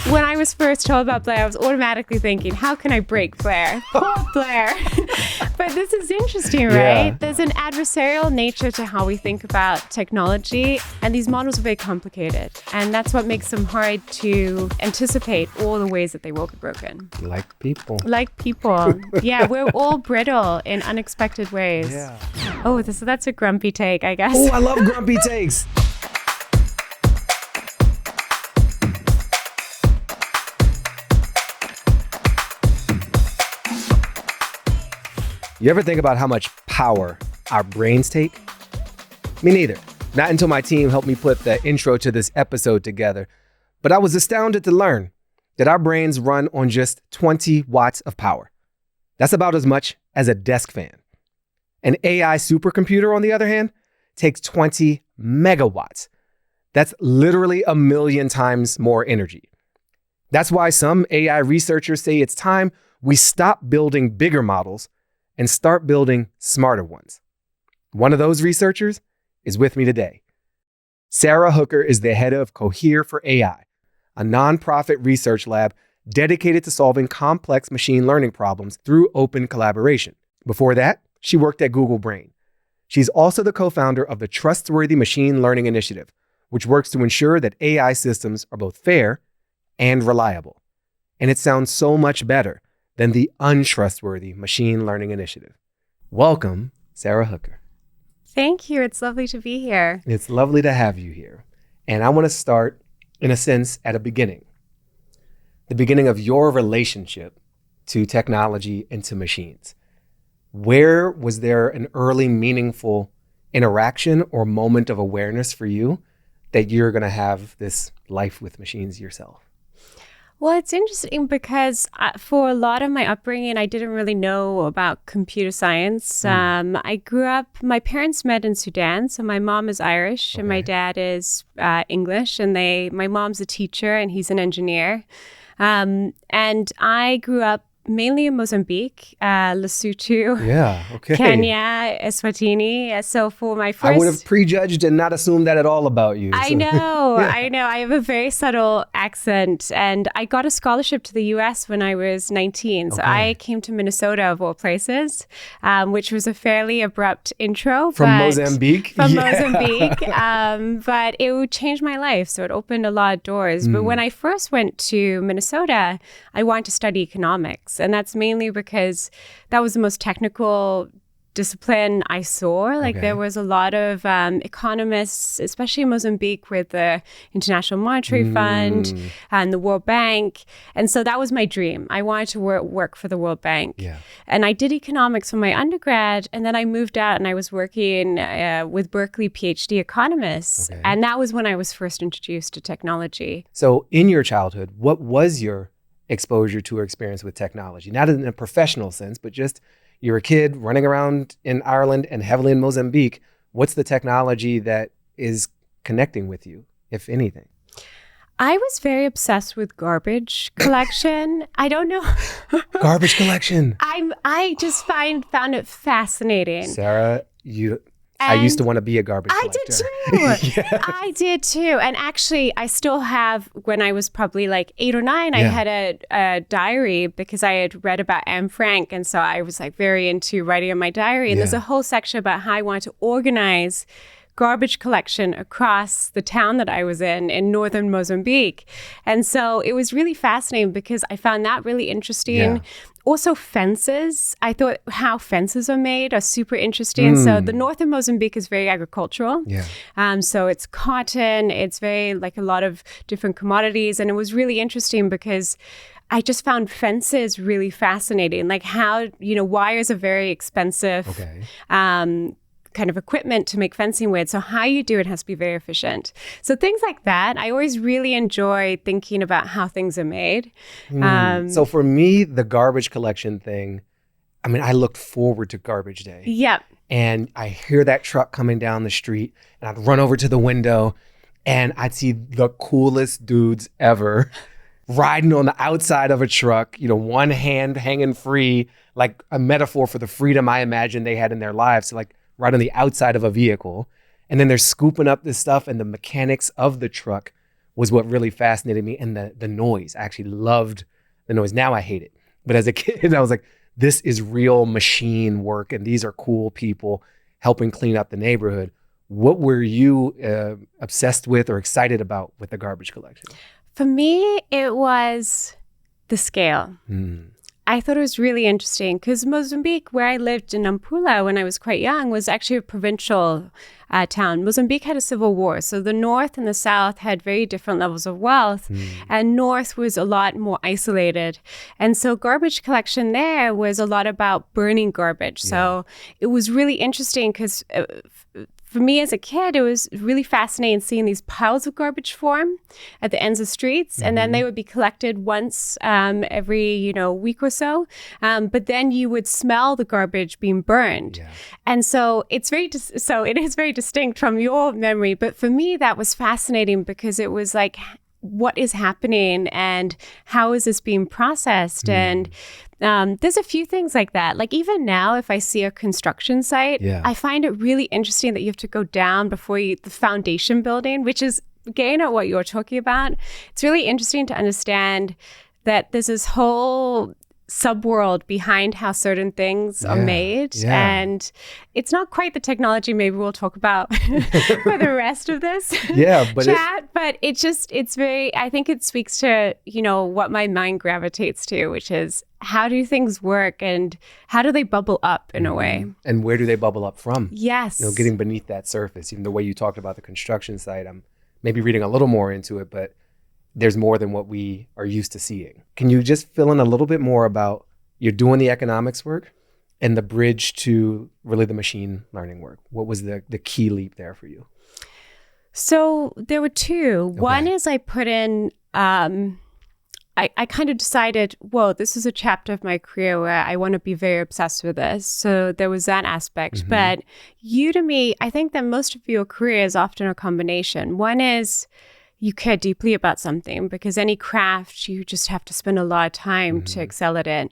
When I was first told about Blair, I was automatically thinking, how can I break Blair? Poor Blair. But this is interesting, right? Yeah. There's an adversarial nature to how we think about technology, and these models are very complicated. And that's what makes them hard to anticipate all the ways that they will be broken. Like people. Like people. Yeah, we're all brittle in unexpected ways. Yeah. Oh, that's a grumpy take, I guess. Oh, I love grumpy takes. You ever think about how much power our brains take? Me neither. Not until my team helped me put the intro to this episode together. But I was astounded to learn that our brains run on just 20 watts of power. That's about as much as a desk fan. An AI supercomputer, on the other hand, takes 20 megawatts. That's literally 1,000,000 times more energy. That's why some AI researchers say it's time we stop building bigger models and start building smarter ones. One of those researchers is with me today. Sara Hooker is the head of Cohere for AI, a nonprofit research lab dedicated to solving complex machine learning problems through open collaboration. Before that, she worked at Google Brain. She's also the co-founder of the Trustworthy Machine Learning Initiative, which works to ensure that AI systems are both fair and reliable. And it sounds so much better than the Untrustworthy Machine Learning Initiative. Welcome, Sara Hooker. Thank you. It's lovely to be here. It's lovely to have you here. And I want to start, in a sense, at a beginning. The beginning of your relationship to technology and to machines. Where was there an early meaningful interaction or moment of awareness for you that you're going to have this life with machines yourself? Well, it's interesting because for a lot of my upbringing, I didn't really know about computer science. I grew up, my parents met in Sudan. So my mom is Irish and my dad is English. And my mom's a teacher and he's an engineer. And I grew up mainly in Mozambique, Lesotho, Kenya, Eswatini. So for my first... I would have prejudged and not assumed that at all about you. I know. I have a very subtle accent. And I got a scholarship to the US when I was 19. So I came to Minnesota, of all places, which was a fairly abrupt intro. From Mozambique? From Mozambique. But it would change my life. So it opened a lot of doors. But when I first went to Minnesota, I wanted to study economics. And that's mainly because that was the most technical discipline I saw. There was a lot of economists, especially in Mozambique with the International Monetary Fund and the World Bank. And so that was my dream. I wanted to work for the World Bank. Yeah. And I did economics for my undergrad. And then I moved out and I was working with Berkeley PhD economists. Okay. And that was when I was first introduced to technology. So in your childhood, what was your exposure to or experience with technology? Not in a professional sense, but just you're a kid running around in Ireland and heavily in Mozambique. What's the technology that is connecting with you, if anything? I was very obsessed with garbage collection. I don't know. Garbage collection. I just found it fascinating. Sara, I used to want to be a garbage collector. I did too. Yes. I did too. And actually, I still have, when I was probably like 8 or 9, I had a diary because I had read about Anne Frank. And so I was like very into writing in my diary. And there's a whole section about how I wanted to organize garbage collection across the town that I was in northern Mozambique. And so it was really fascinating because I found that really interesting. Yeah. Also fences. I thought how fences are made are super interesting. So the north of Mozambique is very agricultural. Yeah. So it's cotton. It's very like a lot of different commodities. And it was really interesting because I just found fences really fascinating. Like how, wires are very expensive. Kind of equipment to make fencing with. So how you do it has to be very efficient. So things like that. I always really enjoy thinking about how things are made. So for me, the garbage collection thing, I looked forward to garbage day. Yep. And I hear that truck coming down the street and I'd run over to the window and I'd see the coolest dudes ever riding on the outside of a truck, one hand hanging free, like a metaphor for the freedom I imagined they had in their lives. So like right on the outside of a vehicle. And then they're scooping up this stuff and the mechanics of the truck was what really fascinated me. And the noise, I actually loved the noise. Now I hate it. But as a kid, I was like, this is real machine work. And these are cool people helping clean up the neighborhood. What were you obsessed with or excited about with the garbage collection? For me, it was the scale. I thought it was really interesting because Mozambique, where I lived in Nampula when I was quite young, was actually a provincial town. Mozambique had a civil war. So the north and the south had very different levels of wealth. And north was a lot more isolated. And so garbage collection there was a lot about burning garbage. Yeah. So it was really interesting because for me as a kid, it was really fascinating seeing these piles of garbage form at the ends of streets. And then they would be collected once every, week or so. But then you would smell the garbage being burned. Yeah. And so it is very distinct from your memory. But for me, that was fascinating because it was like, what is happening and how is this being processed? And there's a few things like that. Like even now, if I see a construction site, I find it really interesting that you have to go down before the foundation building, which is again at what you're talking about. It's really interesting to understand that there's this whole subworld behind how certain things are made. And it's not quite the technology maybe we'll talk about for the rest of this chat, but it's very, I think it speaks to, what my mind gravitates to, which is how do things work and how do they bubble up in a way? And where do they bubble up from? Yes. Getting beneath that surface, even the way you talked about the construction site, I'm maybe reading a little more into it, but there's more than what we are used to seeing. Can you just fill in a little bit more about you're doing the economics work and the bridge to really the machine learning work? What was the key leap there for you? So there were two. Okay. One is I put in, I kind of decided, whoa, this is a chapter of my career where I want to be very obsessed with this. So there was that aspect. But Udemy, I think that most of your career is often a combination. One is you care deeply about something because any craft, you just have to spend a lot of time to excel at it.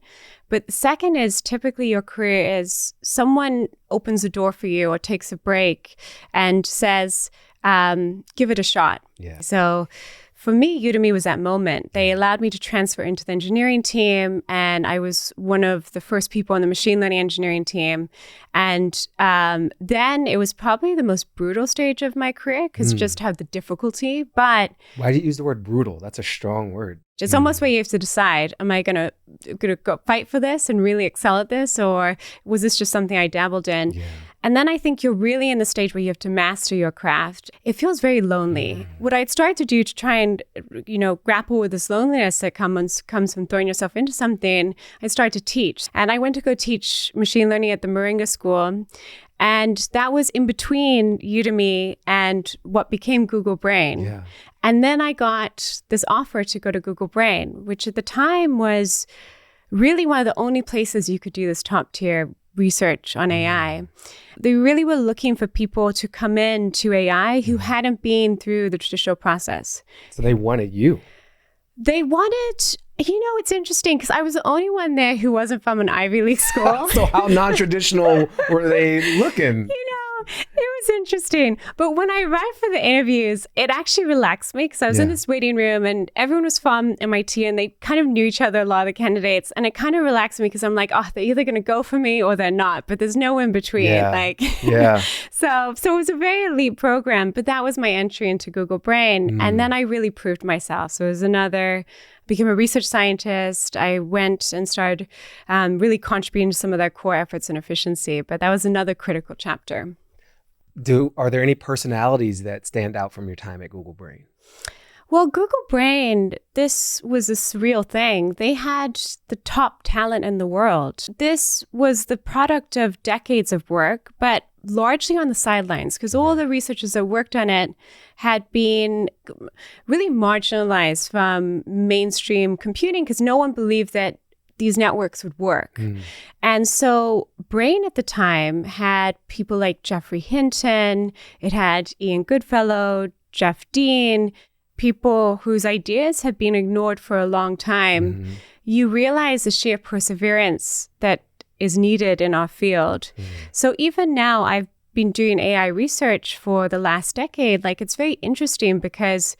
But the second is typically your career is someone opens a door for you or takes a break and says, give it a shot. Yeah. So for me, Udemy was that moment. They allowed me to transfer into the engineering team, and I was one of the first people on the machine learning engineering team. And then it was probably the most brutal stage of my career because just how the difficulty. But why did you use the word brutal? That's a strong word. It's almost where you have to decide, am I going to go fight for this and really excel at this? Or was this just something I dabbled in? Yeah. And then I think you're really in the stage where you have to master your craft. It feels very lonely. What I'd started to do to try and, grapple with this loneliness that comes from throwing yourself into something, I started to teach. And I went to go teach machine learning at the Moringa School. And that was in between Udemy and what became Google Brain. Yeah. And then I got this offer to go to Google Brain, which at the time was really one of the only places you could do this top tier research on AI. They really were looking for people to come into AI who hadn't been through the traditional process. So they wanted you. They wanted, it's interesting because I was the only one there who wasn't from an Ivy League school. So how non-traditional were they looking? It was interesting. But when I arrived for the interviews, it actually relaxed me because I was in this waiting room and everyone was from MIT and they kind of knew each other, a lot of the candidates. And it kind of relaxed me because I'm like, they're either going to go for me or they're not. But there's no in between. So it was a very elite program. But that was my entry into Google Brain. And then I really proved myself. So it was became a research scientist. I went and started really contributing to some of their core efforts in efficiency. But that was another critical chapter. Are there any personalities that stand out from your time at Google Brain? Well, Google Brain, this was a surreal thing. They had the top talent in the world. This was the product of decades of work, but largely on the sidelines because all the researchers that worked on it had been really marginalized from mainstream computing because no one believed that these networks would work. And so Brain at the time had people like Geoffrey Hinton, it had Ian Goodfellow, Jeff Dean, people whose ideas had been ignored for a long time. You realize the sheer perseverance that is needed in our field. So even now, I've been doing AI research for the last decade. It's very interesting because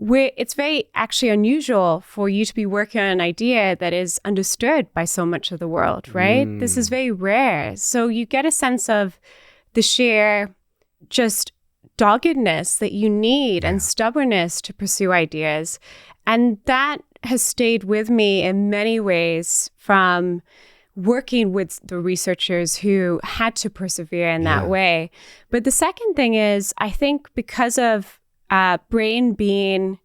it's very actually unusual for you to be working on an idea that is understood by so much of the world, right? This is very rare. So you get a sense of the sheer just doggedness that you need and stubbornness to pursue ideas. And that has stayed with me in many ways from working with the researchers who had to persevere in that way. But the second thing is, I think because of brain being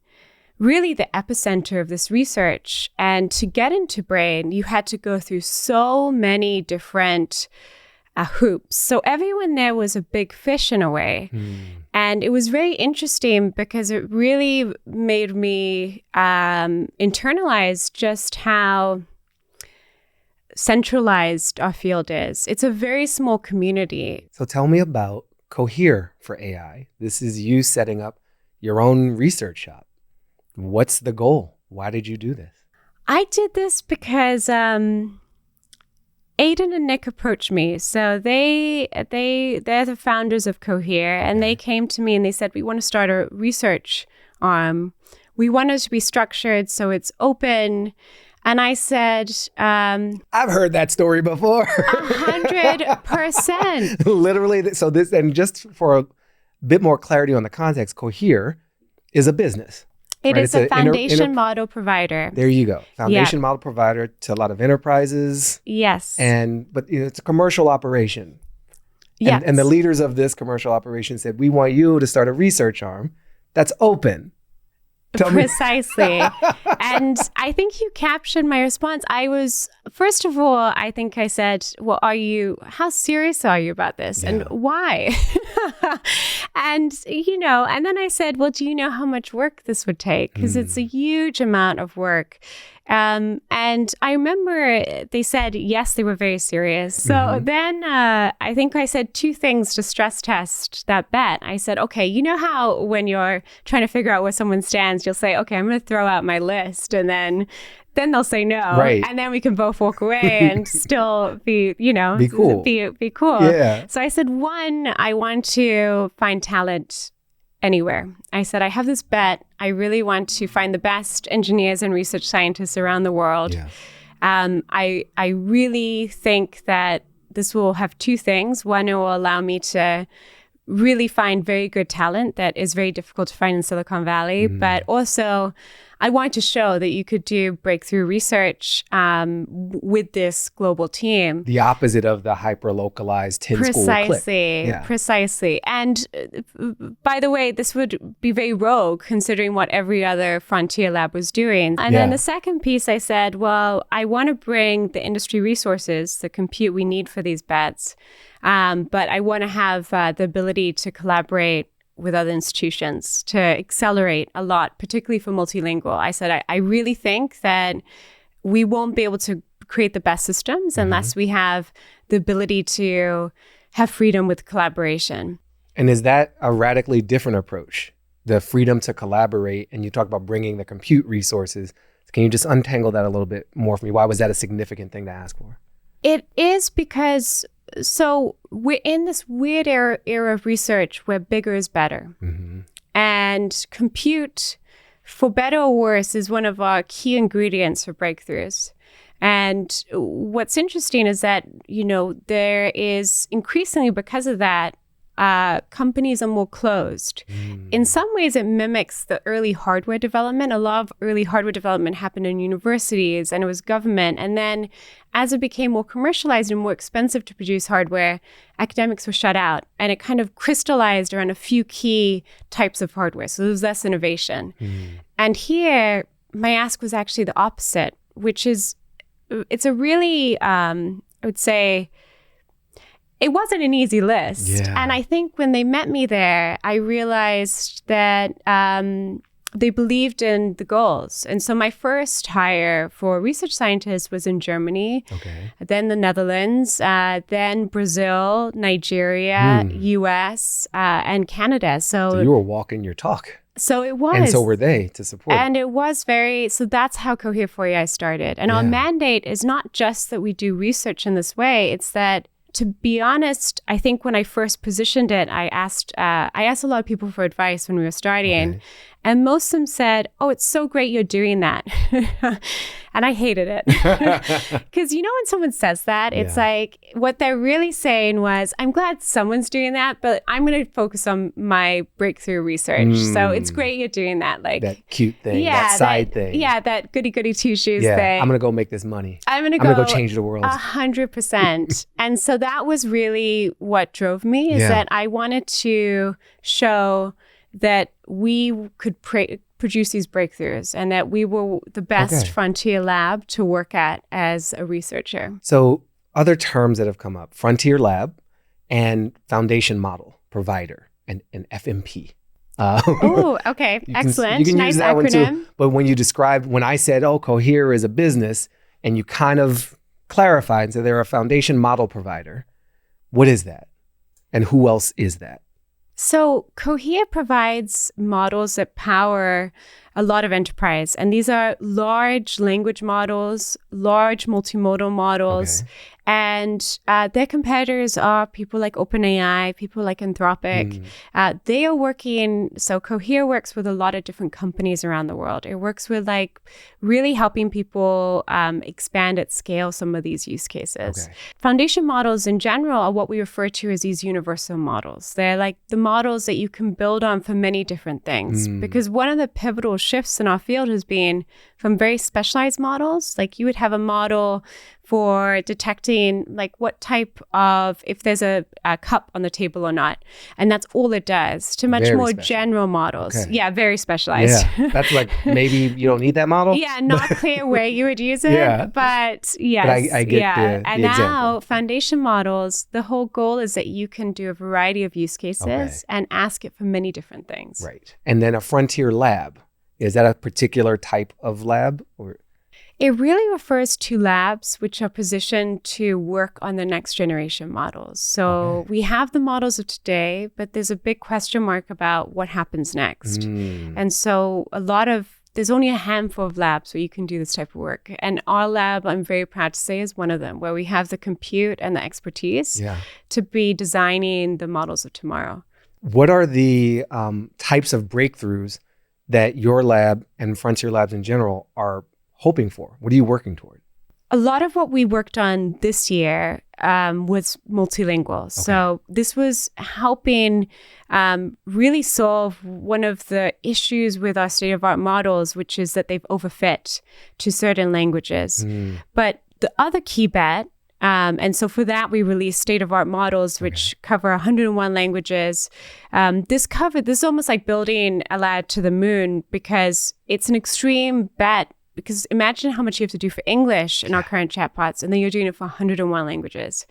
really the epicenter of this research, and to get into brain, you had to go through so many different hoops. So everyone there was a big fish in a way. And it was very interesting because it really made me internalize just how centralized our field is. It's a very small community. So tell me about Cohere for AI. This is you setting up your own research shop. What's the goal? Why did you do this? I did this because Aidan and Nick approached me. So they're the founders of Cohere, and they came to me and they said, we want to start a research arm. We want it to be structured so it's open. And I said, I've heard that story before. 100%. Literally. So this, and just for a bit more clarity on the context, Cohere is a business. It is a foundation model provider. There you go. Foundation model provider to a lot of enterprises. Yes. But it's a commercial operation. Yes. And the leaders of this commercial operation said, we want you to start a research arm that's open. Precisely. And I think you captured my response. First of all, I think I said, well, how serious are you about this? And why? And then I said, well, do you know how much work this would take? Because it's a huge amount of work. And I remember they said, yes, they were very serious. So then I think I said two things to stress test that bet. I said, okay, you know how when you're trying to figure out where someone stands, you'll say, okay, I'm going to throw out my list, and then they'll say no. Right. And then we can both walk away and still be cool. Be cool. Yeah. So I said, one, I want to find talent anywhere. I said, I have this bet. I really want to find the best engineers and research scientists around the world. Yeah. I really think that this will have two things. One, it will allow me to really find very good talent that is very difficult to find in Silicon Valley. But also, I want to show that you could do breakthrough research with this global team. The opposite of the hyper-localized 10-school clique. Precisely. And by the way, this would be very rogue considering what every other frontier lab was doing. And then the second piece, I said, well, I want to bring the industry resources, the compute we need for these bets, but I want to have the ability to collaborate with other institutions to accelerate a lot, particularly for multilingual. I said, I really think that we won't be able to create the best systems unless we have the ability to have freedom with collaboration. And is that a radically different approach? The freedom to collaborate, and you talk about bringing the compute resources. Can you just untangle that a little bit more for me? Why was that a significant thing to ask for? It is because so we're in this weird era of research where bigger is better. And compute, for better or worse, is one of our key ingredients for breakthroughs. And what's interesting is that, there is increasingly, because of that, companies are more closed. In some ways, it mimics the early hardware development. A lot of early hardware development happened in universities, and it was government. And then as it became more commercialized and more expensive to produce hardware, academics were shut out. And it kind of crystallized around a few key types of hardware. So there was less innovation. And here, my ask was actually the opposite, which is, it's a really, I would say, it wasn't an easy list. And I think when they met me there, I realized that they believed in the goals. And so my first hire for research scientists was in Germany, then the Netherlands, then Brazil, Nigeria, US, and Canada. So you were walking your talk. So it was. And so were they to support. And it was so that's how Cohere for AI started. And our mandate is not just that we do research in this way, it's that to be honest, I think when I first positioned it, I asked a lot of people for advice when we were starting. And most of them said, oh, it's so great you're doing that. And I hated it. Because when someone says that, it's like what they're really saying was, I'm glad someone's doing that, but I'm going to focus on my breakthrough research. So it's great you're doing that. Like that cute thing, that side thing. Yeah, that goody two shoes thing. I'm going to go make this money. I'm going to go change the world. 100%. And so that was really what drove me, is that I wanted to show that we could produce these breakthroughs and that we were the best frontier lab to work at as a researcher. So other terms that have come up, frontier lab and foundation model provider and FMP. Oh, okay. Excellent. You can nice use that acronym. one too. But when I said, Cohere is a business, and you kind of clarified and said they're a foundation model provider, what is that? And who else is that? So Cohere provides models that power a lot of enterprise. And these are large language models, large multimodal models. And their competitors are people like OpenAI, people like Anthropic. They are working, so Cohere works with a lot of different companies around the world. It works with really helping people expand at scale some of these use cases. Foundation models in general are what we refer to as these universal models. They're like the models that you can build on for many different things. Because one of the pivotal shifts in our field has been from very specialized models. Like you would have a model for detecting what type of, if there's a cup on the table or not. And that's all it does, to much Very more special. General models. Yeah, very specialized. Yeah, that's maybe you don't need that model. Yeah, not clear where you would use it. But yes. But I get the and example. now foundation models, the whole goal is that you can do a variety of use cases and ask it for many different things. Right. And then a frontier lab, is that a particular type of lab or? It really refers to labs which are positioned to work on the next generation models. So we have the models of today, but there's a big question mark about what happens next. And so there's only a handful of labs where you can do this type of work. And our lab, I'm very proud to say, is one of them, where we have the compute and the expertise to be designing the models of tomorrow. What are the types of breakthroughs that your lab and frontier labs in general are hoping for? What are you working toward? A lot of what we worked on this year was multilingual. So this was helping really solve one of the issues with our state-of-art models, which is that they've overfit to certain languages. But the other key bet, and so for that, we released state-of-art models, which cover 101 languages. This is almost like building a lad to the moon, because it's an extreme bet. Because imagine how much you have to do for English in our current chatbots, and then you're doing it for 101 languages.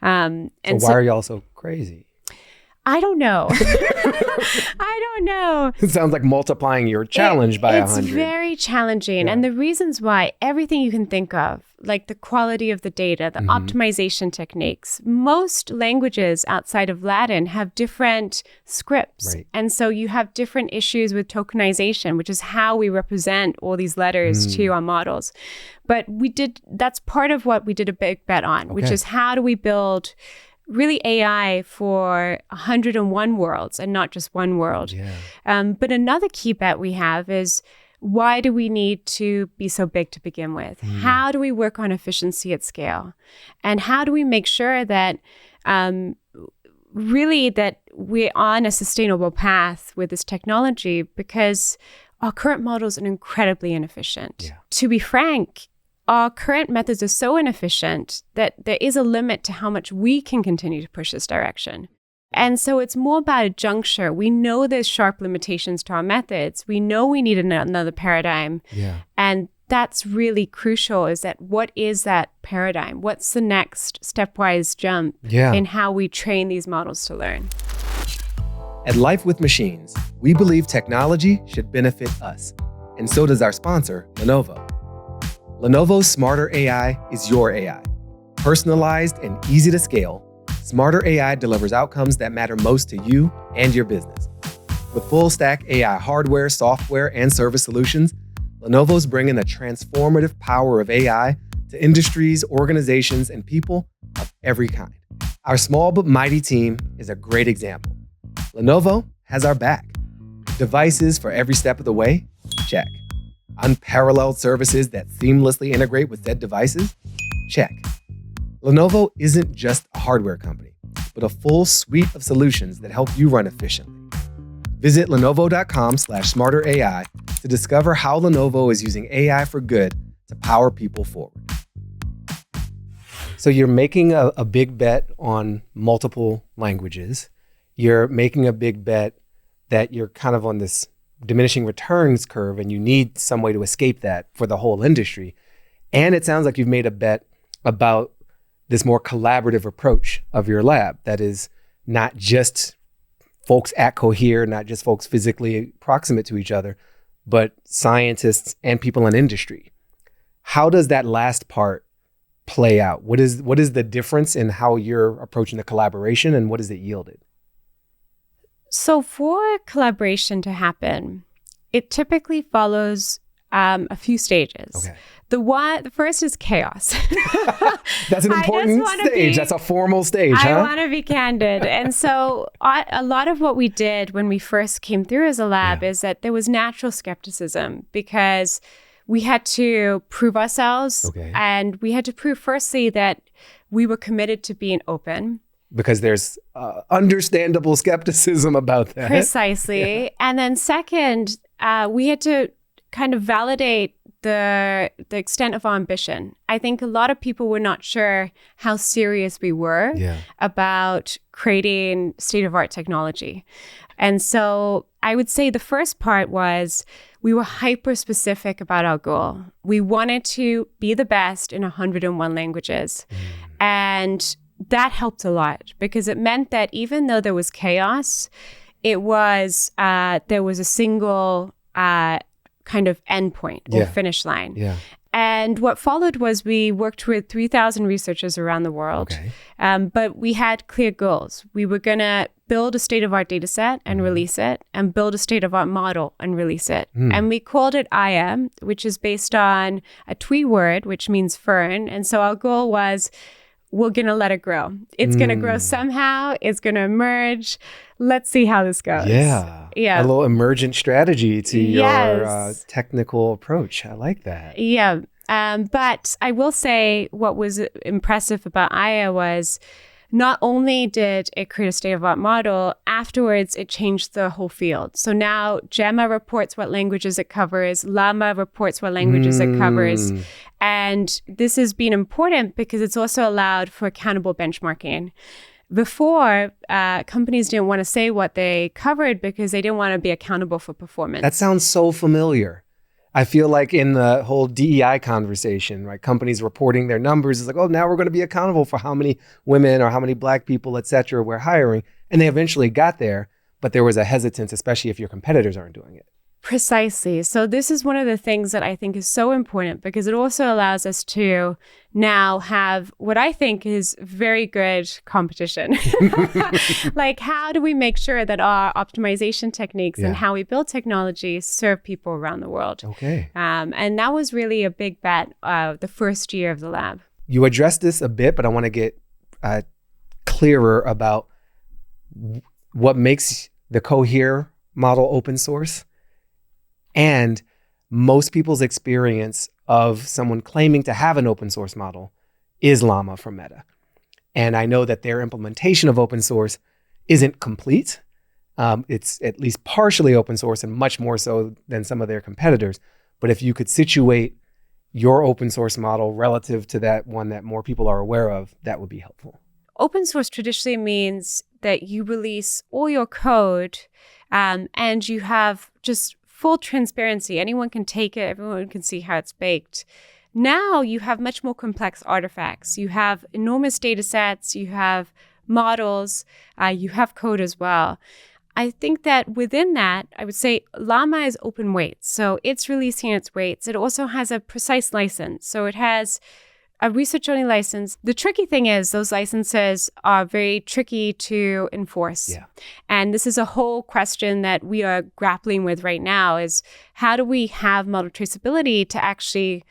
So why are y'all so crazy? I don't know. I don't know. It sounds like multiplying your challenge by 100. It's very challenging. And the reasons why, everything you can think of, like the quality of the data, the optimization techniques, most languages outside of Latin have different scripts. And so you have different issues with tokenization, which is how we represent all these letters to our models. But that's part of what we did a big bet on, which is how do we build really AI for 101 worlds and not just one world. But another key bet we have is, why do we need to be so big to begin with? How do we work on efficiency at scale? And how do we make sure that really that we're on a sustainable path with this technology? Because our current models are incredibly inefficient. To be frank, our current methods are so inefficient that there is a limit to how much we can continue to push this direction. And so it's more about a juncture. We know there's sharp limitations to our methods. We know we need another paradigm. And that's really crucial, is that what is that paradigm? What's the next stepwise jump in how we train these models to learn? At Life with Machines, we believe technology should benefit us. And so does our sponsor, Lenovo. Lenovo's Smarter AI is your AI. Personalized and easy to scale, Smarter AI delivers outcomes that matter most to you and your business. With full-stack AI hardware, software, and service solutions, Lenovo's bringing the transformative power of AI to industries, organizations, and people of every kind. Our small but mighty team is a great example. Lenovo has our back. Devices for every step of the way? Check. Unparalleled services that seamlessly integrate with said devices? Check. Lenovo isn't just a hardware company, but a full suite of solutions that help you run efficiently. Visit lenovo.com/smarterAI to discover how Lenovo is using AI for good to power people forward. So you're making a big bet on multiple languages. You're making a big bet that you're kind of on this diminishing returns curve and you need some way to escape that for the whole industry. And it sounds like you've made a bet about this more collaborative approach of your lab that is not just folks at Cohere, not just folks physically proximate to each other, but scientists and people in industry. How does that last part play out? What is the difference in how you're approaching the collaboration and what has it yielded? So for collaboration to happen, it typically follows a few stages. Okay. The first is chaos. That's an important stage. That's a formal stage, I want to be candid. And so a lot of what we did when we first came through as a lab is that there was natural skepticism because we had to prove ourselves. And we had to prove firstly that we were committed to being open. Because there's understandable skepticism about that. Precisely. Yeah. And then second, we had to kind of validate the extent of our ambition. I think a lot of people were not sure how serious we were about creating state-of-art technology. And so I would say the first part was we were hyper-specific about our goal. We wanted to be the best in 101 languages. And that helped a lot because it meant that even though there was chaos, it was there was a single kind of endpoint or finish line. And what followed was we worked with 3,000 researchers around the world, but we had clear goals. We were going to build a state-of-art data set and release it, and build a state-of-art model and release it. And we called it Aya, which is based on a Twi word, which means fern. And so our goal was, we're going to let it grow. It's going to grow somehow. It's going to emerge. Let's see how this goes. Yeah. A little emergent strategy to your technical approach. I like that. Yeah. But I will say what was impressive about Aya was not only did it create a state-of-art model, afterwards it changed the whole field. So now Gemma reports what languages it covers, Llama reports what languages it covers. And this has been important because it's also allowed for accountable benchmarking. Before, companies didn't want to say what they covered because they didn't want to be accountable for performance. That sounds so familiar. I feel like in the whole DEI conversation, right? Companies reporting their numbers is like, oh, now we're going to be accountable for how many women or how many Black people, et cetera, we're hiring. And they eventually got there, but there was a hesitance, especially if your competitors aren't doing it. Precisely. So this is one of the things that I think is so important because it also allows us to now have what I think is very good competition. Like, how do we make sure that our optimization techniques and how we build technology serve people around the world? And that was really a big bet the first year of the lab. You addressed this a bit, but I want to get clearer about what makes the Cohere model open source. And most people's experience of someone claiming to have an open source model is Llama from Meta. And I know that their implementation of open source isn't complete. It's at least partially open source and much more so than some of their competitors. But if you could situate your open source model relative to that one that more people are aware of, that would be helpful. Open source traditionally means that you release all your code and you have just full transparency. Anyone can take it. Everyone can see how it's baked. Now you have much more complex artifacts. You have enormous data sets. You have models. You have code as well. I think that within that, I would say Llama is open weights. So it's releasing its weights. It also has a precise license. So it has a research-only license. The tricky thing is those licenses are very tricky to enforce. And this is a whole question that we are grappling with right now is how do we have model traceability to actually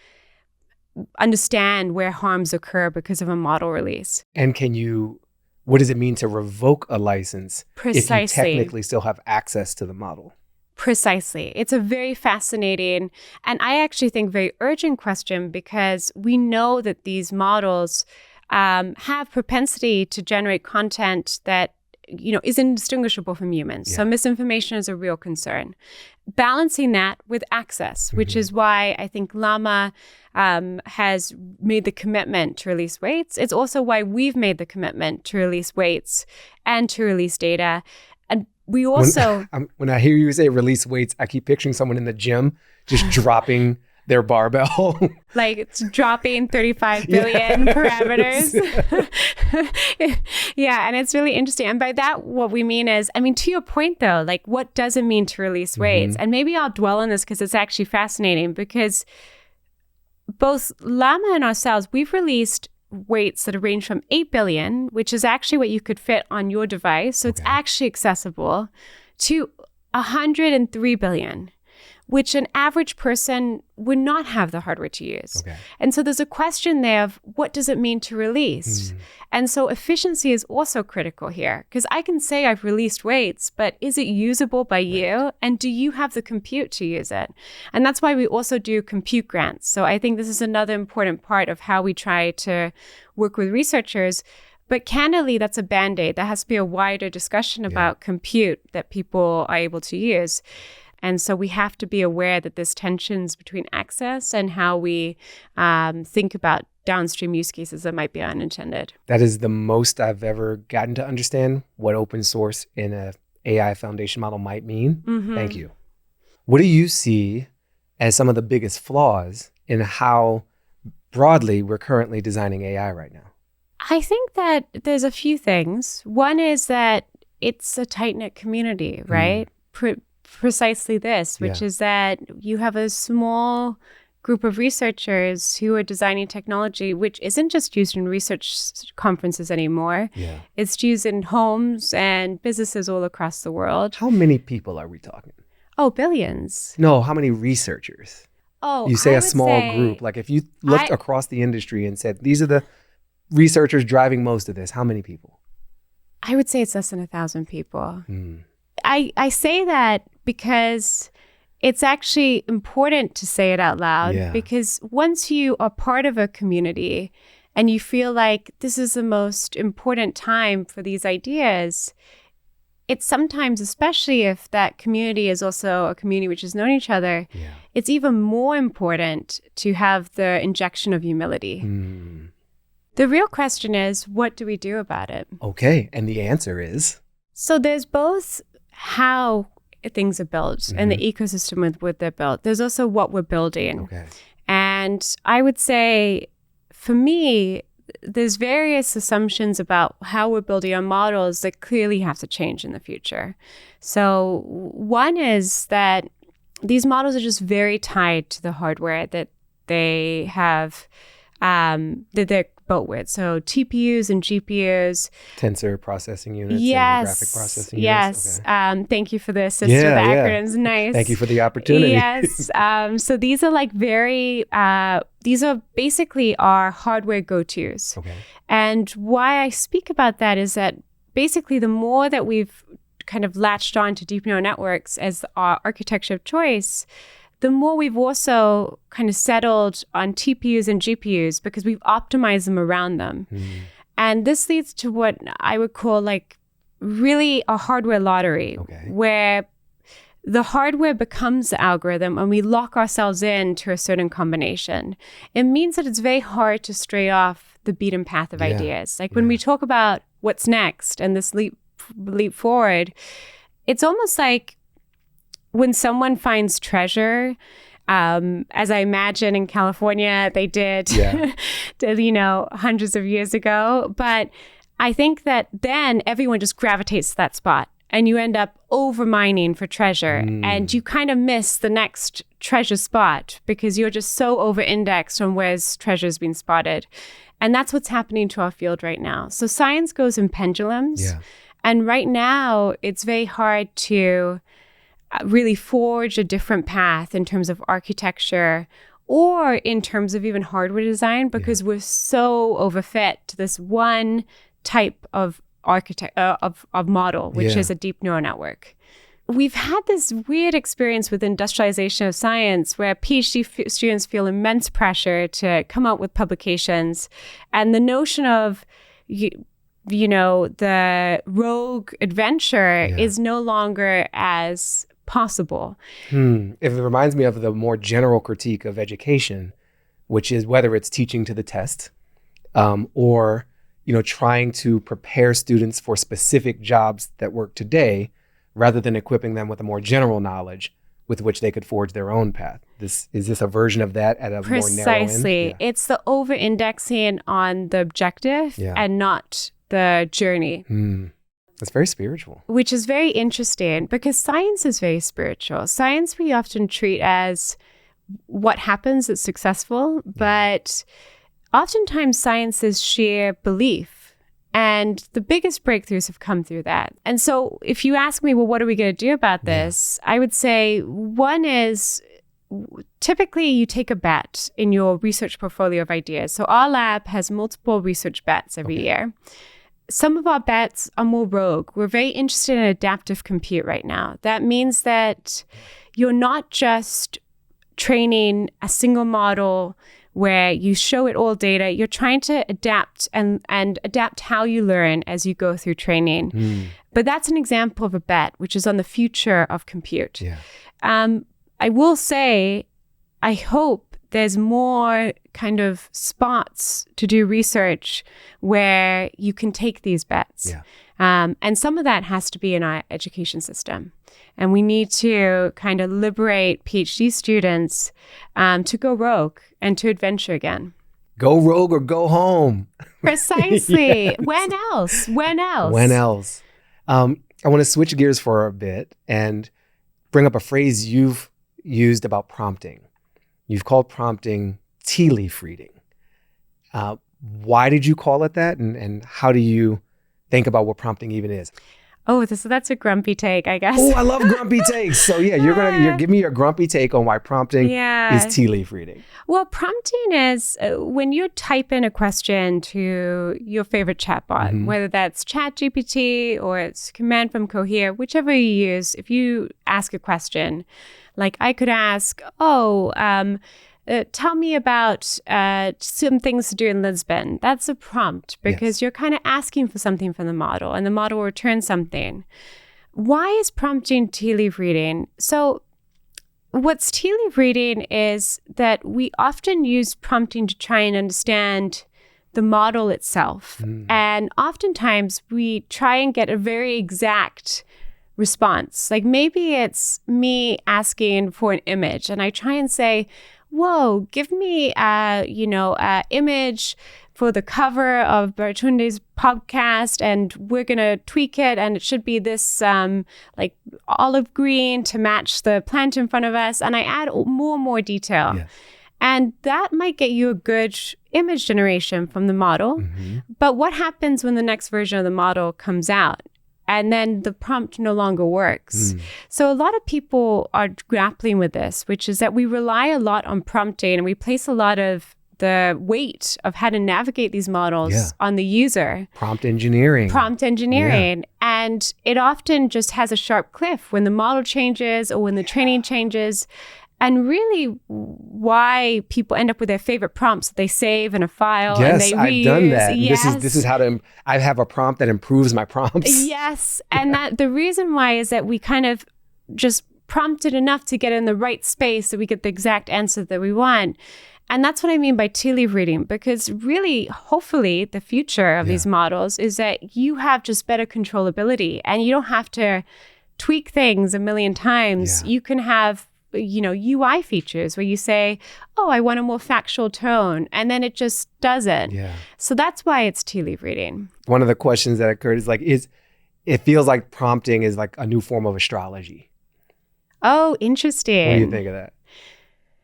understand where harms occur because of a model release? And can you what does it mean to revoke a license Precisely. if you technically still have access to the model? Precisely. It's a very fascinating and I actually think very urgent question, because we know that these models have propensity to generate content that is indistinguishable from humans. So misinformation is a real concern. Balancing that with access, which is why I think Llama has made the commitment to release weights. It's also why we've made the commitment to release weights and to release data. And we also... When I hear you say release weights, I keep picturing someone in the gym just dropping their barbell. Like it's dropping 35 billion parameters. Yeah, and it's really interesting. And by that, what we mean is, to your point though, like what does it mean to release weights? And maybe I'll dwell on this because it's actually fascinating, because both Llama and ourselves, we've released weights that range from 8 billion, which is actually what you could fit on your device. So it's actually accessible, to 103 billion. Which an average person would not have the hardware to use. And so there's a question there of what does it mean to release? And so efficiency is also critical here, because I can say I've released weights, but is it usable by you? And do you have the compute to use it? And that's why we also do compute grants. So I think this is another important part of how we try to work with researchers. But candidly, that's a Band-Aid. There has to be a wider discussion about compute that people are able to use. And so we have to be aware that there's tensions between access and how we think about downstream use cases that might be unintended. That is the most I've ever gotten to understand what open source in an AI foundation model might mean. Thank you. What do you see as some of the biggest flaws in how broadly we're currently designing AI right now? I think that there's a few things. One is that it's a tight-knit community, right? Precisely this, which is that you have a small group of researchers who are designing technology, which isn't just used in research conferences anymore. It's used in homes and businesses all across the world. How many people are we talking? Oh, billions. No, how many researchers? Oh, you say a small group. Like if you looked across the industry and said, these are the researchers driving most of this, how many people? I would say it's less than 1,000 people. I say that because it's actually important to say it out loud, because once you are part of a community and you feel like this is the most important time for these ideas, it's sometimes, especially if that community is also a community which has known each other, it's even more important to have the injection of humility. The real question is, what do we do about it? Okay, and the answer is? So there's both how things are built and the ecosystem with what they're built. There's also what we're building. And I would say, for me, there's various assumptions about how we're building our models that clearly have to change in the future. So one is that these models are just very tied to the hardware that they have, that they're built with. So TPUs and GPUs. Tensor processing units and graphic processing units. Thank you for the assist with the acronyms. Nice. Thank you for the opportunity. Yes. So these are like these are basically our hardware go-tos. And why I speak about that is that basically the more that we've kind of latched on to deep neural networks as our architecture of choice, the more we've also kind of settled on TPUs and GPUs because we've optimized them around them. And this leads to what I would call like really a hardware lottery, where the hardware becomes the algorithm and we lock ourselves into a certain combination. It means that it's very hard to stray off the beaten path of ideas. Like when we talk about what's next and this leap forward, it's almost like when someone finds treasure, as I imagine in California they did, hundreds of years ago. But I think that then everyone just gravitates to that spot and you end up over mining for treasure and you kind of miss the next treasure spot because you're just so over indexed on where's treasure's been spotted. And that's what's happening to our field right now. So science goes in pendulums. And right now it's very hard to really forge a different path in terms of architecture or in terms of even hardware design because we're so overfit to this one type of of model, which Yeah. is a deep neural network. We've had this weird experience with industrialization of science where PhD students feel immense pressure to come out with publications. And the notion of, the rogue adventure is no longer as possible. It reminds me of the more general critique of education, which is whether it's teaching to the test or, trying to prepare students for specific jobs that work today, rather than equipping them with a more general knowledge with which they could forge their own path. Is this a version of that at a more narrow end? Precisely. It's the over-indexing on the objective and not the journey. That's very spiritual. Which is very interesting because science is very spiritual. Science we often treat as what happens that's successful, but oftentimes science is sheer belief. And the biggest breakthroughs have come through that. And so if you ask me, well, what are we going to do about this? I would say one is typically you take a bet in your research portfolio of ideas. So our lab has multiple research bets every year. Some of our bets are more rogue. We're very interested in adaptive compute right now. That means that you're not just training a single model where you show it all data. You're trying to adapt and adapt how you learn as you go through training. But that's an example of a bet, which is on the future of compute. I will say, I hope there's more kind of spots to do research where you can take these bets. And some of that has to be in our education system. And we need to kind of liberate PhD students to go rogue and to adventure again. Go rogue or go home. Precisely. Yes. When else? When else? I want to switch gears for a bit and bring up a phrase you've used about prompting. You've called prompting tea leaf reading. Why did you call it that? And how do you think about what prompting even is? Oh, that's a grumpy take, I guess. Oh, I love grumpy takes. So yeah, you're give me your grumpy take on why prompting is tea leaf reading. Well, prompting is when you type in a question to your favorite chatbot, whether that's ChatGPT or it's command from Cohere, whichever you use. If you ask a question, like I could ask, tell me about some things to do in Lisbon. That's a prompt because you're kind of asking for something from the model and the model will return something. Why is prompting tea leaf reading? So what's tea leaf reading is that we often use prompting to try and understand the model itself. And oftentimes we try and get a very exact response. Like maybe it's me asking for an image and I try and say, whoa, give me a image for the cover of Baratunde's podcast, and we're going to tweak it, and it should be this like olive green to match the plant in front of us, and I add more and more detail. Yes. And that might get you a good image generation from the model, but what happens when the next version of the model comes out? And then the prompt no longer works. So a lot of people are grappling with this, which is that we rely a lot on prompting and we place a lot of the weight of how to navigate these models on the user. Prompt engineering. And it often just has a sharp cliff when the model changes or when the training changes. And really why people end up with their favorite prompts that they save in a file and they reuse. I've done that. Yes. This is how to, I have a prompt that improves my prompts. Yes. And that the reason why is that we kind of just prompted enough to get in the right space so we get the exact answer that we want. And that's what I mean by tea leaf reading, because really, hopefully, the future of these models is that you have just better controllability and you don't have to tweak things a million times. You can have UI features where you say, oh, I want a more factual tone, and then it just does it. So that's why it's tea leaf reading. One of the questions that occurred is like, it feels like prompting is like a new form of astrology. Oh, interesting. What do you think of that?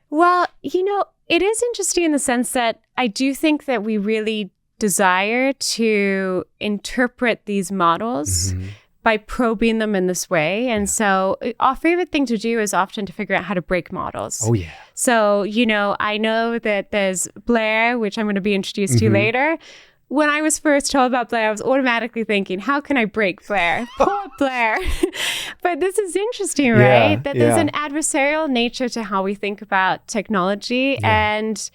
Well, it is interesting in the sense that I do think that we really desire to interpret these models by probing them in this way. And so our favorite thing to do is often to figure out how to break models. Oh, yeah. So, I know that there's Blair, which I'm going to be introduced to later. when I was first told about Blair, I was automatically thinking, how can I break Blair? Poor Blair. But this is interesting, right? That there's an adversarial nature to how we think about technology. And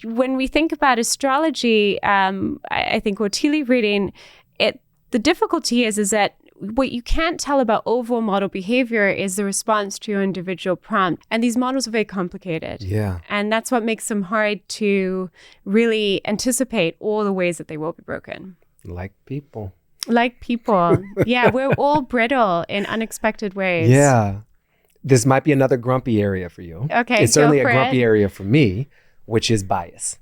when we think about astrology, I think, or tea leaf reading, the difficulty is that what you can't tell about overall model behavior is the response to your individual prompt. And these models are very complicated. Yeah. And that's what makes them hard to really anticipate all the ways that they will be broken. Like people. Like people. Yeah, we're all brittle in unexpected ways. Yeah. This might be another grumpy area for you. Okay, it's certainly a grumpy area for me, which is bias.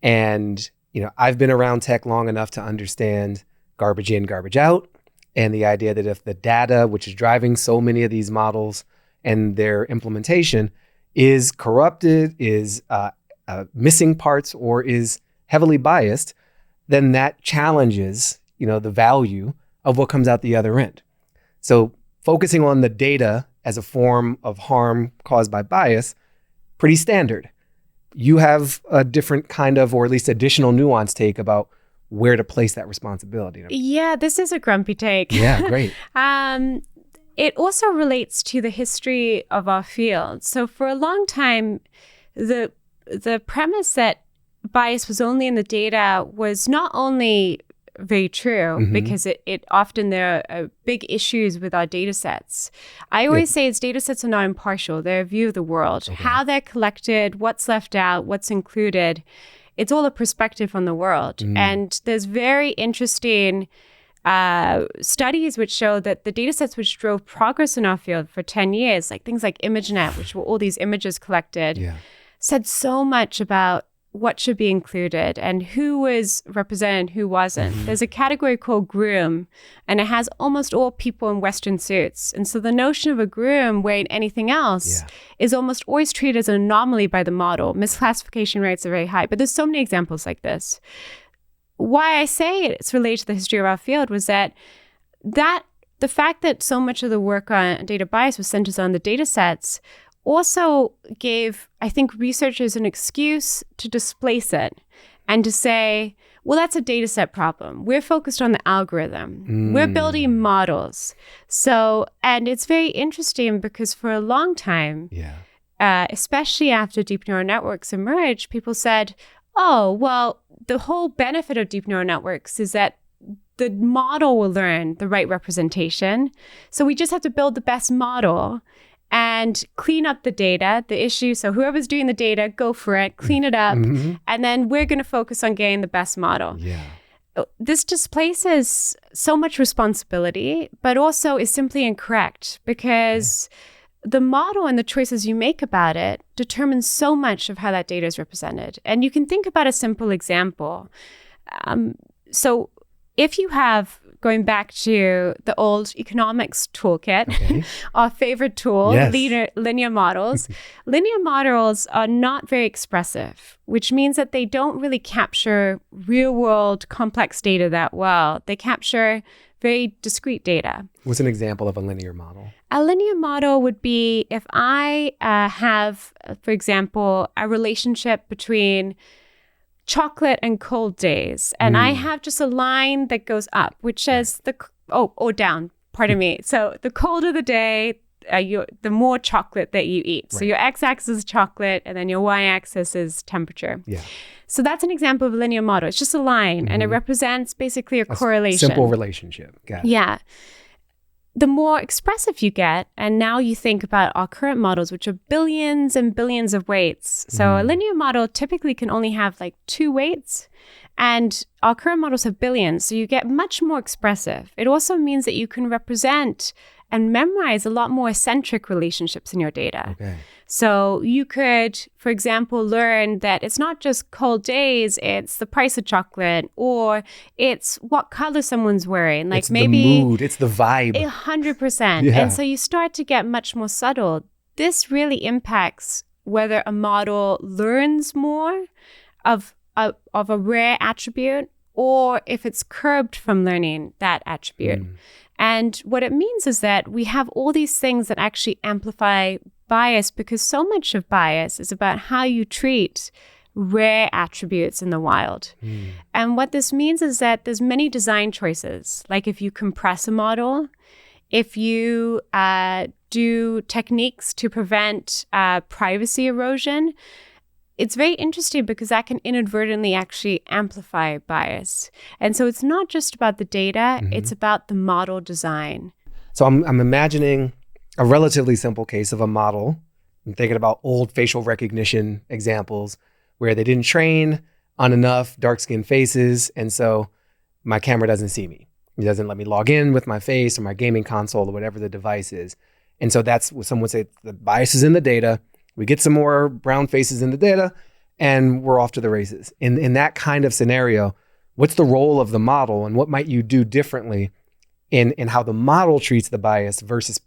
And, I've been around tech long enough to understand garbage in, garbage out. And the idea that if the data, which is driving so many of these models and their implementation, is corrupted, is missing parts, or is heavily biased, then that challenges, the value of what comes out the other end. So focusing on the data as a form of harm caused by bias, pretty standard. You have a different kind of, or at least additional nuance take about where to place that responsibility. Yeah, this is a grumpy take. Yeah, great. It also relates to the history of our field. So for a long time, the premise that bias was only in the data was not only very true, because it often there are big issues with our data sets. I always say data sets are not impartial. They're a view of the world. Okay. How they're collected, what's left out, what's included. It's all a perspective on the world. And there's very interesting studies which show that the data sets which drove progress in our field for 10 years, like things like ImageNet, which were all these images collected, said so much about what should be included and who was represented, who wasn't. There's a category called groom, and it has almost all people in Western suits. And so the notion of a groom wearing anything else is almost always treated as an anomaly by the model. Misclassification rates are very high, but there's so many examples like this. Why I say it's related to the history of our field was that the fact that so much of the work on data bias was centered on the data sets also gave, I think, researchers an excuse to displace it and to say, well, that's a data set problem. We're focused on the algorithm. We're building models. So, and it's very interesting because for a long time, especially after deep neural networks emerged, people said, oh, well, the whole benefit of deep neural networks is that the model will learn the right representation. So we just have to build the best model and clean up the data, the issue. So whoever's doing the data, go for it, clean it up, and then we're going to focus on getting the best model. This displaces so much responsibility, but also is simply incorrect because the model and the choices you make about it determines so much of how that data is represented. And you can think about a simple example. So if you have, going back to the old economics toolkit, our favorite tool, linear models. Linear models are not very expressive, which means that they don't really capture real-world complex data that well. They capture very discrete data. What's an example of a linear model? A linear model would be if I have, for example, a relationship between chocolate and cold days. And I have just a line that goes up, which says down, pardon me. So the colder the day, the more chocolate that you eat. So your x-axis is chocolate and then your y-axis is temperature. So that's an example of a linear model. It's just a line and it represents basically a correlation. Simple relationship. Got it. Yeah. The more expressive you get, and now you think about our current models, which are billions and billions of weights. So a linear model typically can only have like 2 weights, and our current models have billions. So you get much more expressive. It also means that you can represent and memorize a lot more eccentric relationships in your data. So you could, for example, learn that it's not just cold days, it's the price of chocolate, or it's what color someone's wearing. Like it's maybe the mood, it's the vibe. 100%. And so you start to get much more subtle. This really impacts whether a model learns more of a rare attribute or if it's curbed from learning that attribute. And what it means is that we have all these things that actually amplify bias, because so much of bias is about how you treat rare attributes in the wild. And what this means is that there's many design choices. Like if you compress a model, if you do techniques to prevent privacy erosion, it's very interesting because that can inadvertently actually amplify bias. And so it's not just about the data, it's about the model design. So I'm imagining a relatively simple case of a model. I'm thinking about old facial recognition examples where they didn't train on enough dark-skinned faces, and so my camera doesn't see me. It doesn't let me log in with my face or my gaming console or whatever the device is. And so that's what someone would say, the bias is in the data. We get some more brown faces in the data, and we're off to the races. In that kind of scenario, what's the role of the model, and what might you do differently in how the model treats the bias versus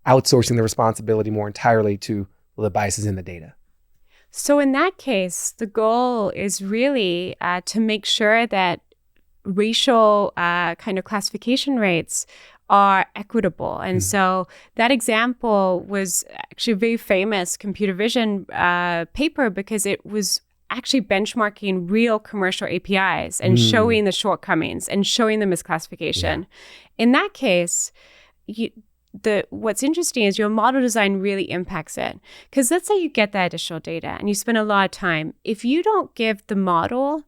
outsourcing the responsibility more entirely to the biases in the data? So in that case, the goal is really to make sure that racial kind of classification rates are equitable. And so that example was actually a very famous computer vision paper because it was actually benchmarking real commercial APIs and showing the shortcomings and showing the misclassification. In that case, what's interesting is your model design really impacts it. Because let's say you get that additional data and you spend a lot of time. If you don't give the model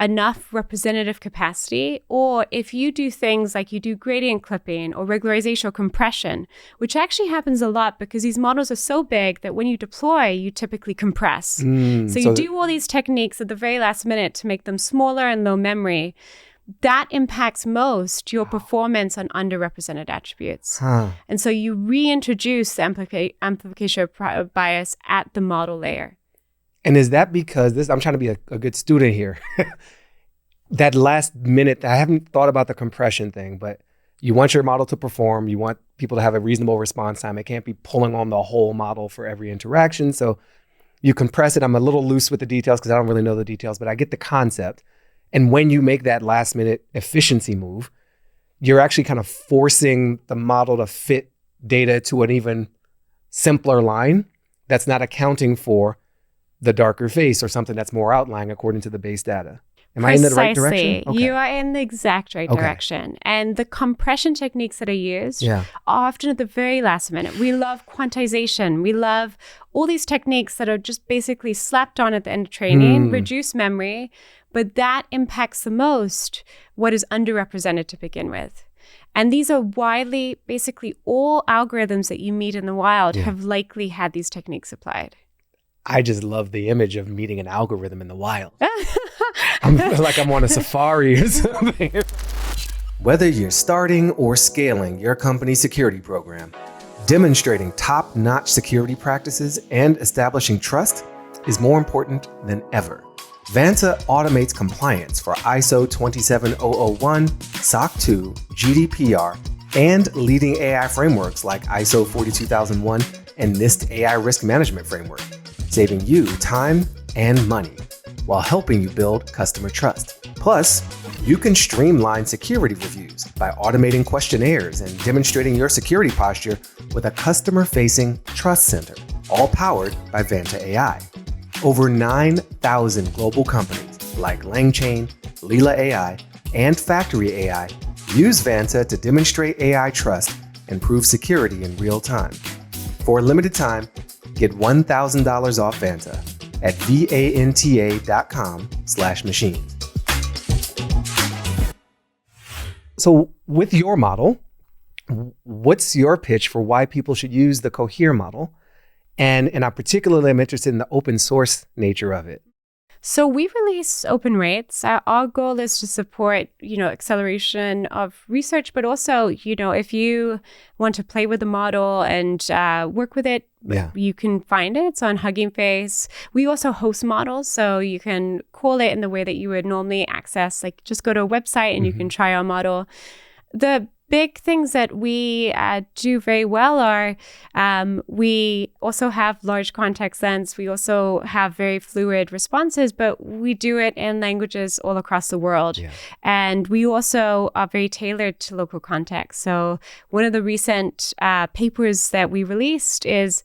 enough representative capacity, or if you do things like you do gradient clipping or regularization or compression, which actually happens a lot because these models are so big that when you deploy, you typically compress. So you do all these techniques at the very last minute to make them smaller and low memory. That impacts most your performance on underrepresented attributes. And so you reintroduce the amplification of bias at the model layer. And is that because I'm trying to be a good student here. That last minute, I haven't thought about the compression thing, but you want your model to perform. You want people to have a reasonable response time. It can't be pulling on the whole model for every interaction. So you compress it. I'm a little loose with the details because I don't really know the details, but I get the concept. And when you make that last minute efficiency move, you're actually kind of forcing the model to fit data to an even simpler line that's not accounting for the darker face or something that's more outlying according to the base data. Am I in the right direction? Okay. You are in the exact right direction. And the compression techniques that are used are often at the very last minute. We love quantization. We love all these techniques that are just basically slapped on at the end of training, reduce memory, but that impacts the most what is underrepresented to begin with. And these are widely, basically all algorithms that you meet in the wild have likely had these techniques applied. I just love the image of meeting an algorithm in the wild. I'm like I'm on a safari or something. Whether you're starting or scaling your company's security program, demonstrating top-notch security practices and establishing trust is more important than ever. Vanta automates compliance for ISO 27001, SOC 2, GDPR, and leading AI frameworks like ISO 42001 and NIST AI Risk Management Framework, saving you time and money while helping you build customer trust. Plus, you can streamline security reviews by automating questionnaires and demonstrating your security posture with a customer-facing Trust Center, all powered by Vanta AI. Over 9,000 global companies like LangChain, Leela AI, and Factory AI use Vanta to demonstrate AI trust and prove security in real time. For a limited time, get $1,000 off Vanta at vanta.com/machines. So with your model, what's your pitch for why people should use the Cohere model? And I particularly am interested in the open source nature of it. So we release open rates. Our goal is to support, acceleration of research, but also, if you want to play with the model and work with it, you can find it. It's on Hugging Face. We also host models, so you can call it in the way that you would normally access. Like just go to a website and you can try our model. The big things that we do very well are we also have large context lengths. We also have very fluid responses, but we do it in languages all across the world. And we also are very tailored to local context. So one of the recent papers that we released is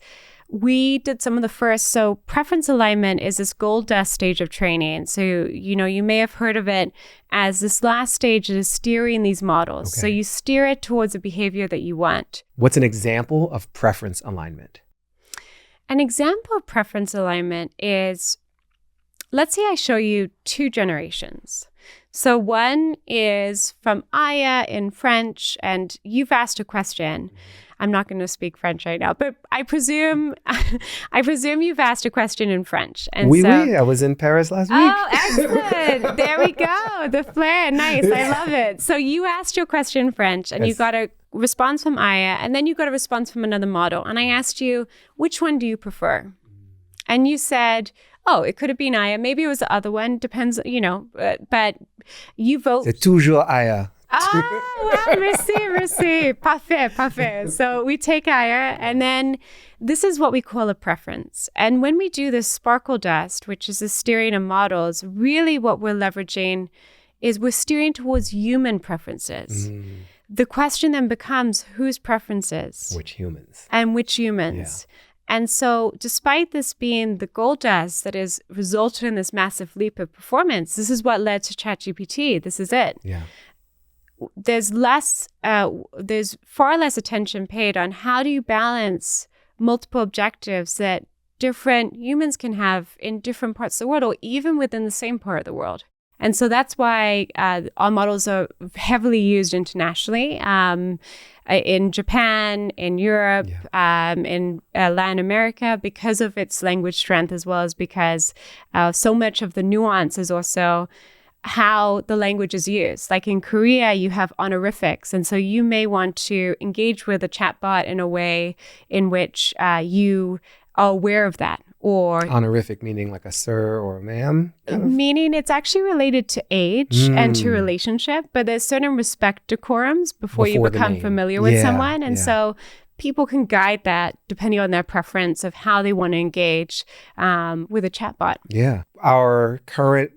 we did some of the first. So preference alignment is this gold dust stage of training. So, you may have heard of it as this last stage is steering these models. Okay. So you steer it towards a behavior that you want. What's an example of preference alignment? An example of preference alignment is, let's say I show you 2 generations. So one is from Aya in French, and you've asked a question. I'm not going to speak French right now, but I presume you've asked a question in French. And Oui. I was in Paris last week. Oh, excellent. There we go. The flair. Nice. I love it. So you asked your question in French, and you got a response from Aya, and then you got a response from another model. And I asked you, which one do you prefer? And you said, oh, it could have been Aya. Maybe it was the other one. Depends, but you vote. C'est toujours Aya. Wow, merci. Parfait. So we take Aya, and then this is what we call a preference. And when we do this sparkle dust, which is the steering of models, really what we're leveraging is we're steering towards human preferences. The question then becomes, whose preferences? Which humans? And which humans? Yeah. And so despite this being the gold dust that has resulted in this massive leap of performance, this is what led to ChatGPT. This is it. Yeah. There's far less attention paid on how do you balance multiple objectives that different humans can have in different parts of the world, or even within the same part of the world. And so that's why our models are heavily used internationally, in Japan, in Europe, in Latin America, because of its language strength, as well as because so much of the nuance is also how the language is used. Like in Korea, you have honorifics. And so you may want to engage with a chatbot in a way in which you are aware of that. Or honorific, meaning like a sir or a ma'am? Meaning it's actually related to age and to relationship, but there's certain respect decorums before you become familiar with someone. And so people can guide that depending on their preference of how they want to engage with a chatbot. Yeah. Our current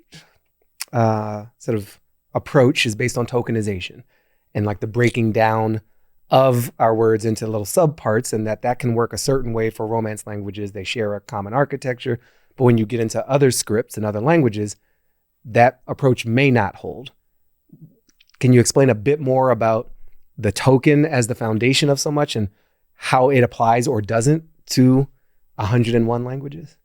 sort of approach is based on tokenization and like the breaking down of our words into little subparts, and that can work a certain way for Romance languages. They share a common architecture, but when you get into other scripts and other languages, that approach may not hold. Can you explain a bit more about the token as the foundation of so much and how it applies or doesn't to 101 languages?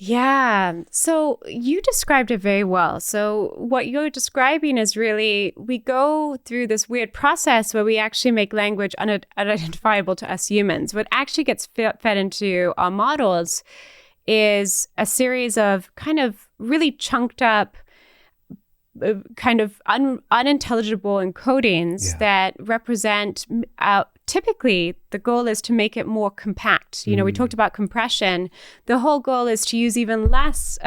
Yeah. So you described it very well. So what you're describing is really, we go through this weird process where we actually make language unidentifiable to us humans. What actually gets fed into our models is a series of kind of really chunked up, kind of unintelligible encodings that represent, typically the goal is to make it more compact. We talked about compression. The whole goal is to use even less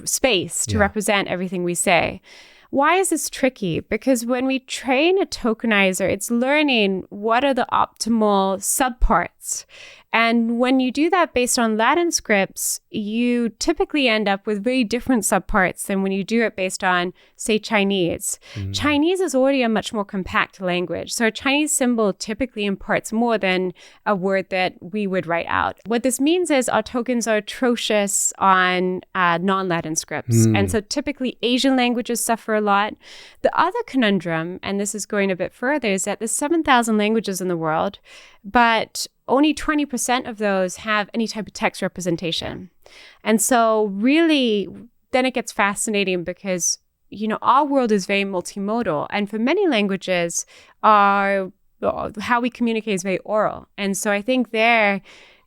space to represent everything we say. Why is this tricky? Because when we train a tokenizer, it's learning what are the optimal subparts. And when you do that based on Latin scripts, you typically end up with very different subparts than when you do it based on, say, Chinese. Chinese is already a much more compact language. So a Chinese symbol typically imparts more than a word that we would write out. What this means is our tokens are atrocious on non-Latin scripts. And so typically Asian languages suffer a lot. The other conundrum, and this is going a bit further, is that there's 7,000 languages in the world, but only 20% of those have any type of text representation. And so really, then it gets fascinating because, our world is very multimodal. And for many languages, how we communicate is very oral. And so I think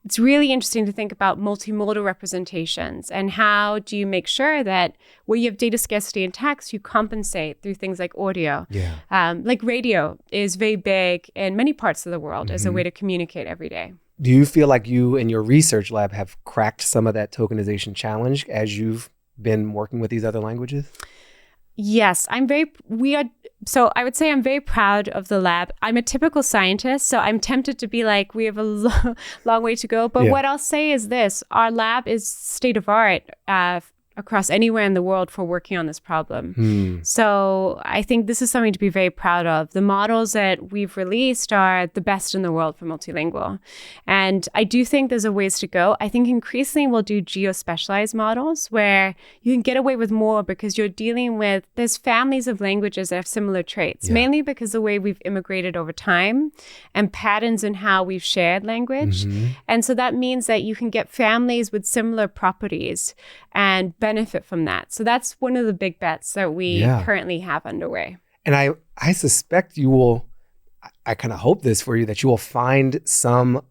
it's really interesting to think about multimodal representations and how do you make sure that where you have data scarcity in text, you compensate through things like audio. Like radio is very big in many parts of the world as a way to communicate every day. Do you feel like you and your research lab have cracked some of that tokenization challenge as you've been working with these other languages? Yes, so I would say I'm very proud of the lab. I'm a typical scientist, so I'm tempted to be like, we have a long way to go. But what I'll say is this, our lab is state of art across anywhere in the world for working on this problem. So I think this is something to be very proud of. The models that we've released are the best in the world for multilingual. And I do think there's a ways to go. I think increasingly we'll do geo-specialized models where you can get away with more because you're dealing with, there's families of languages that have similar traits, mainly because the way we've immigrated over time and patterns in how we've shared language. And so that means that you can get families with similar properties and benefit from that. So that's one of the big bets that we currently have underway. And I suspect you will, I kind of hope this for you, that you will find some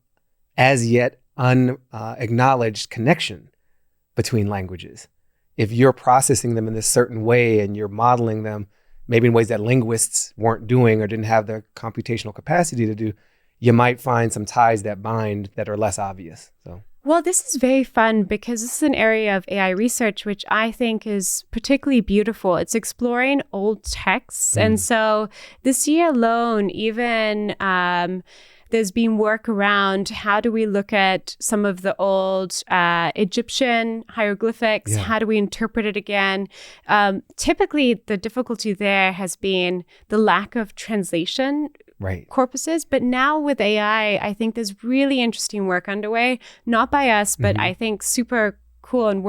as yet unacknowledged connection between languages. If you're processing them in this certain way and you're modeling them maybe in ways that linguists weren't doing or didn't have the computational capacity to do, you might find some ties that bind that are less obvious. So. Well, this is very fun because this is an area of AI research, which I think is particularly beautiful. It's exploring old texts. And so this year alone, even there's been work around how do we look at some of the old Egyptian hieroglyphics? How do we interpret it again? Typically, the difficulty there has been the lack of translation corpuses. But now with AI, I think there's really interesting work underway, not by us, but I think super cool and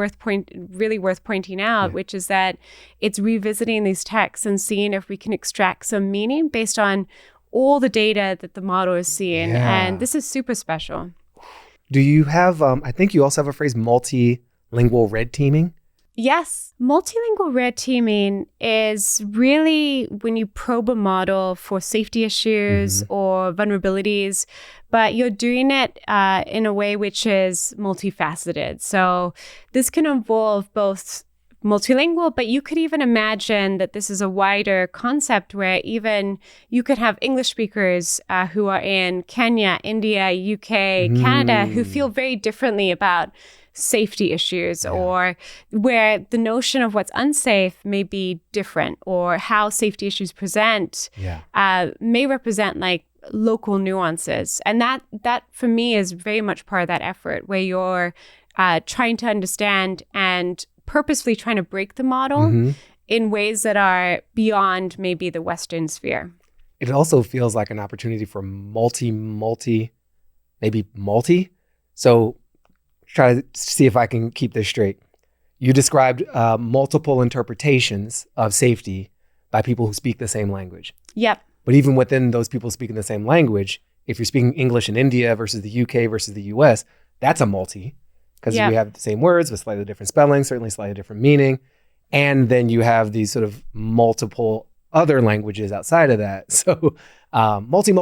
really worth pointing out, which is that it's revisiting these texts and seeing if we can extract some meaning based on all the data that the model is seeing. And this is super special. Do you have, I think you also have a phrase, multilingual red teaming? Yes. Multilingual red teaming is really when you probe a model for safety issues or vulnerabilities, but you're doing it in a way which is multifaceted. So this can involve both multilingual, but you could even imagine that this is a wider concept where even you could have English speakers who are in Kenya, India, UK, Canada, who feel very differently about safety issues or where the notion of what's unsafe may be different or how safety issues present may represent like local nuances. And that for me is very much part of that effort where you're trying to understand and purposefully trying to break the model in ways that are beyond maybe the Western sphere. It also feels like an opportunity for multi. So try to see if I can keep this straight. You described multiple interpretations of safety by people who speak the same language. Yep. But even within those people speaking the same language, if you're speaking English in India versus the UK versus the US, that's a multi. Because we have the same words with slightly different spelling, certainly slightly different meaning. And then you have these sort of multiple other languages outside of that. So multi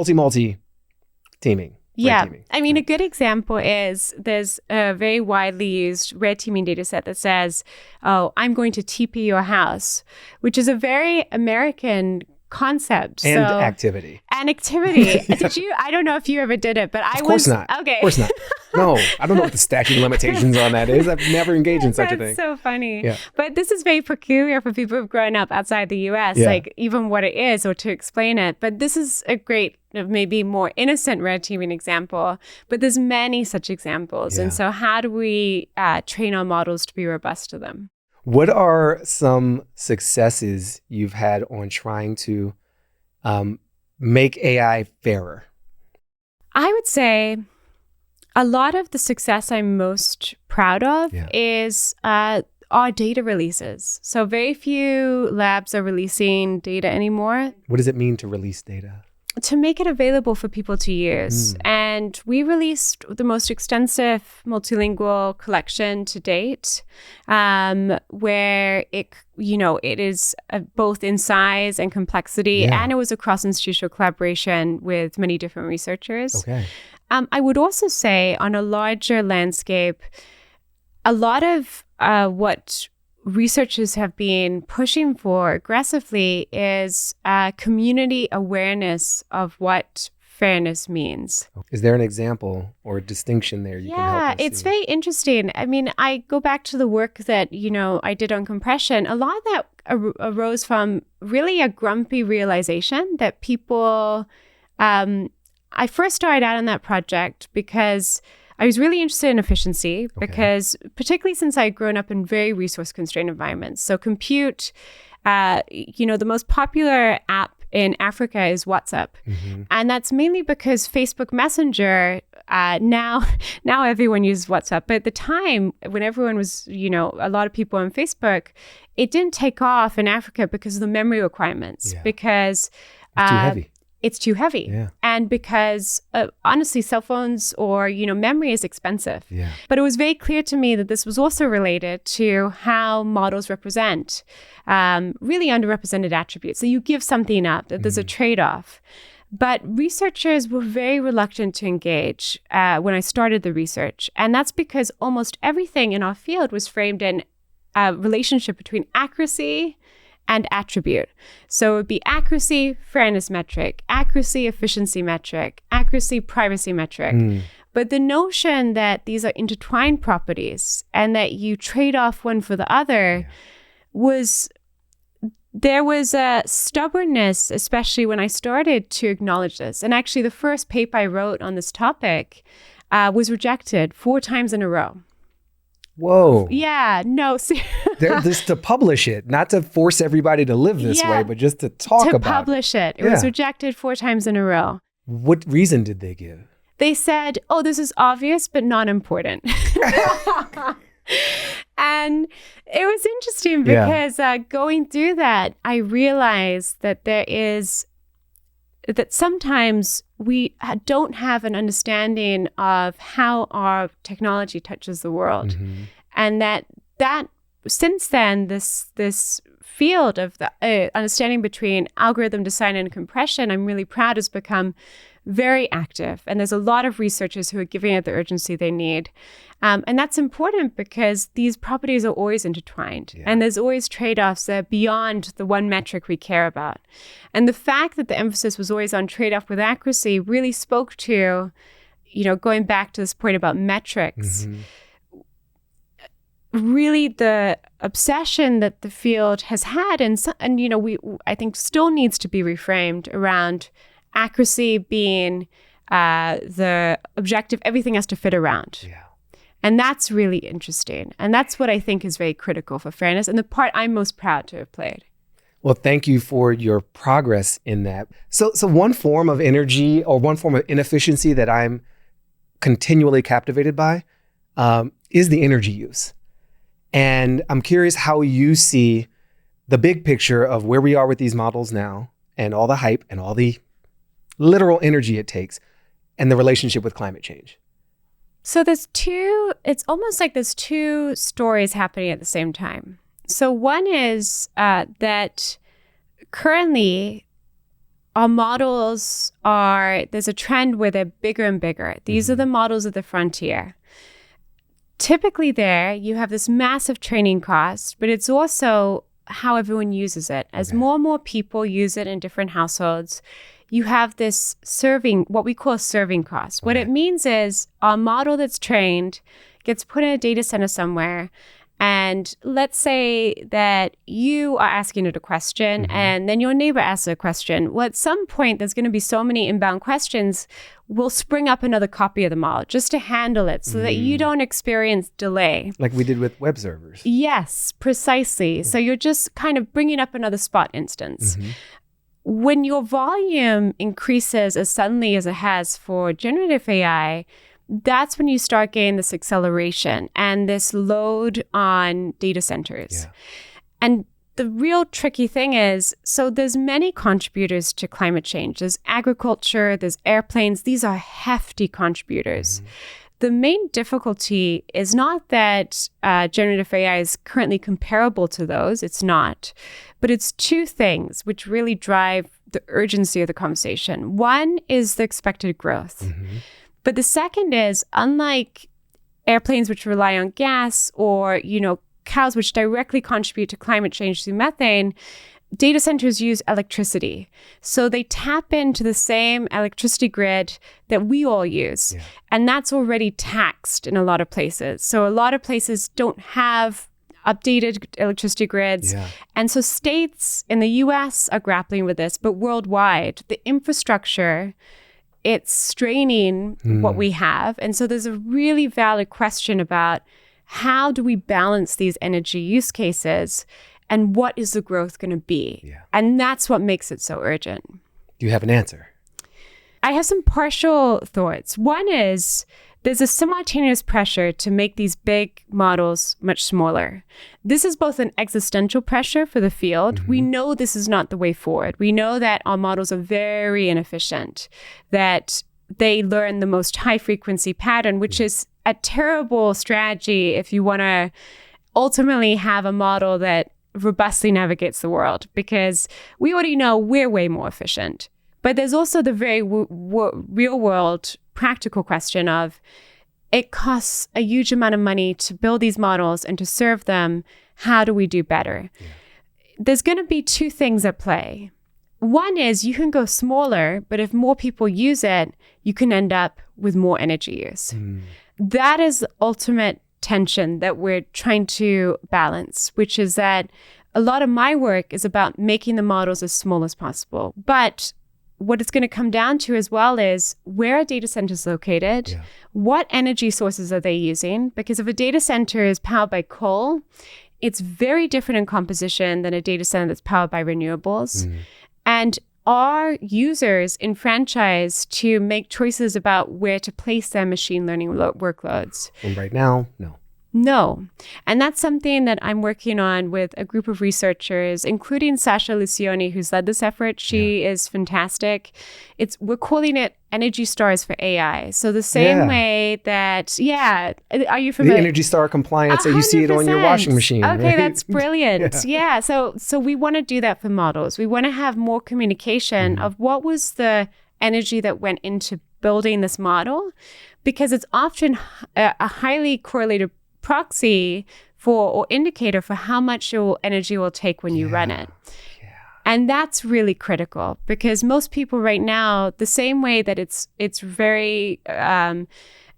teaming. Yeah. Teaming. I mean, a good example is there's a very widely used red teaming data set that says, oh, I'm going to TP your house, which is a very American concept. And activity. Did you? I don't know if you ever did it, but I was. Of course not. Okay. Of course not. No, I don't know what the statute of limitations on that is. I've never engaged in such a thing. That's so funny. Yeah. But this is very peculiar for people who've grown up outside the US, like even what it is or to explain it. But this is a great, maybe more innocent red teaming example, but there's many such examples. And so how do we train our models to be robust to them? What are some successes you've had on trying to make AI fairer? I would say a lot of the success I'm most proud of is our data releases. So very few labs are releasing data anymore. What does it mean to release data? To make it available for people to use. And we released the most extensive multilingual collection to date, where it is both in size and complexity, and it was a cross-institutional collaboration with many different researchers. Okay. I would also say on a larger landscape, a lot of what researchers have been pushing for aggressively is community awareness of what fairness means. Is there an example or a distinction there you can help us Yeah, it's very interesting. I mean, I go back to the work that, I did on compression. A lot of that arose from really a grumpy realization that people, I first started out on that project because I was really interested in efficiency because particularly since I'd grown up in very resource-constrained environments. So compute, the most popular app in Africa is WhatsApp. And that's mainly because Facebook Messenger, now everyone uses WhatsApp. But at the time when everyone was, a lot of people on Facebook, it didn't take off in Africa because of the memory requirements, because it's too heavy. It's too heavy. Yeah. And because honestly, cell phones or, memory is expensive. Yeah. But it was very clear to me that this was also related to how models represent really underrepresented attributes. So you give something up, that there's a trade-off. But researchers were very reluctant to engage when I started the research. And that's because almost everything in our field was framed in a relationship between accuracy and attribute. So it would be accuracy, fairness metric, accuracy, efficiency metric, accuracy, privacy metric. But the notion that these are intertwined properties and that you trade off one for the other there was a stubbornness, especially when I started to acknowledge this. And actually the first paper I wrote on this topic was rejected 4 times in a row. Whoa. Yeah, no. Just to publish it, not to force everybody to live this way, but just to talk about it. To publish it. It was rejected 4 times in a row. What reason did they give? They said, this is obvious, but not important. And it was interesting because going through that, I realized that that sometimes we don't have an understanding of how our technology touches the world. And that since then, this field of the understanding between algorithm design and compression, I'm really proud, has become very active. And there's a lot of researchers who are giving it the urgency they need. And that's important because these properties are always intertwined. And there's always trade-offs that are beyond the one metric we care about. And the fact that the emphasis was always on trade-off with accuracy really spoke to, going back to this point about metrics, really the obsession that the field has had and I think still needs to be reframed around accuracy being the objective everything has to fit around. And that's really interesting. And that's what I think is very critical for fairness and the part I'm most proud to have played. Well, thank you for your progress in that. So one form of energy or one form of inefficiency that I'm continually captivated by is the energy use. And I'm curious how you see the big picture of where we are with these models now and all the hype and all the literal energy it takes and the relationship with climate change. So it's almost like there's 2 stories happening at the same time. So one is that currently our models there's a trend where they're bigger and bigger. These are the models of the frontier. Typically there, you have this massive training cost, but it's also how everyone uses it. As more and more people use it in different households, you have this what we call serving cost. What it means is a model that's trained gets put in a data center somewhere. And let's say that you are asking it a question and then your neighbor asks a question. Well, at some point, there's going to be so many inbound questions, we'll spring up another copy of the model just to handle it so that you don't experience delay. Like we did with web servers. Yes, precisely. So you're just kind of bringing up another spot instance. When your volume increases as suddenly as it has for generative AI, that's when you start getting this acceleration and this load on data centers. And the real tricky thing is, so there's many contributors to climate change. There's agriculture, there's airplanes. These are hefty contributors. The main difficulty is not that generative AI is currently comparable to those. It's not. But it's 2 things which really drive the urgency of the conversation. One is the expected growth. But the second is, unlike airplanes which rely on gas or, cows which directly contribute to climate change through methane, data centers use electricity. So they tap into the same electricity grid that we all use. And that's already taxed in a lot of places. So a lot of places don't have updated electricity grids. And so states in the US are grappling with this, but worldwide, the infrastructure it's straining what we have. And so there's a really valid question about how do we balance these energy use cases and what is the growth going to be? Yeah. And that's what makes it so urgent. Do you have an answer? I have some partial thoughts. One is there's a simultaneous pressure to make these big models much smaller. This is both an existential pressure for the field. We know this is not the way forward. We know that our models are very inefficient, that they learn the most high frequency pattern, which is a terrible strategy if you want to ultimately have a model that robustly navigates the world, because we already know we're way more efficient. But there's also the very real world practical question of it costs a huge amount of money to build these models and to serve them. How do we do better? Yeah. There's going to be two things at play. One is you can go smaller, but if more people use it, you can end up with more energy use. That is the ultimate tension that we're trying to balance, which is that a lot of my work is about making the models as small as possible. But what it's going to come down to as well is where are data centers located? Yeah. What energy sources are they using? Because if a data center is powered by coal, it's very different in composition than a data center that's powered by renewables. And are users enfranchised to make choices about where to place their machine learning workloads? And right now, no. No. And that's something that I'm working on with a group of researchers, including Sasha Lucioni, who's led this effort. She is fantastic. We're calling it Energy Stars for AI. So the same way that, are you familiar? The Energy Star compliance that you see it on your washing machine. Okay, right? that's brilliant. So we want to do that for models. We want to have more communication of what was the energy that went into building this model, because it's often a highly correlated proxy for or indicator for how much your energy will take when you run it. And that's really critical, because most people right now, the same way that it's very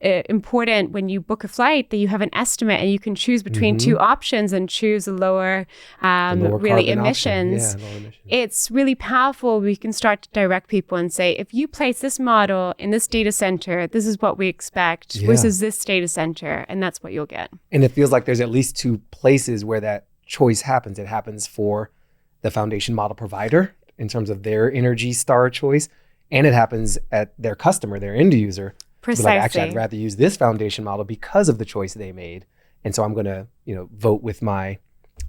important when you book a flight that you have an estimate and you can choose between two options and choose a lower really emissions. Lower emissions. It's really powerful. We can start to direct people and say, if you place this model in this data center, this is what we expect versus this data center, and that's what you'll get. And it feels like there's at least two places where that choice happens. It happens for the foundation model provider in terms of their Energy Star choice, and it happens at their customer, their end user. Precisely. Like, actually, I'd rather use this foundation model because of the choice they made. And so I'm going to, vote with my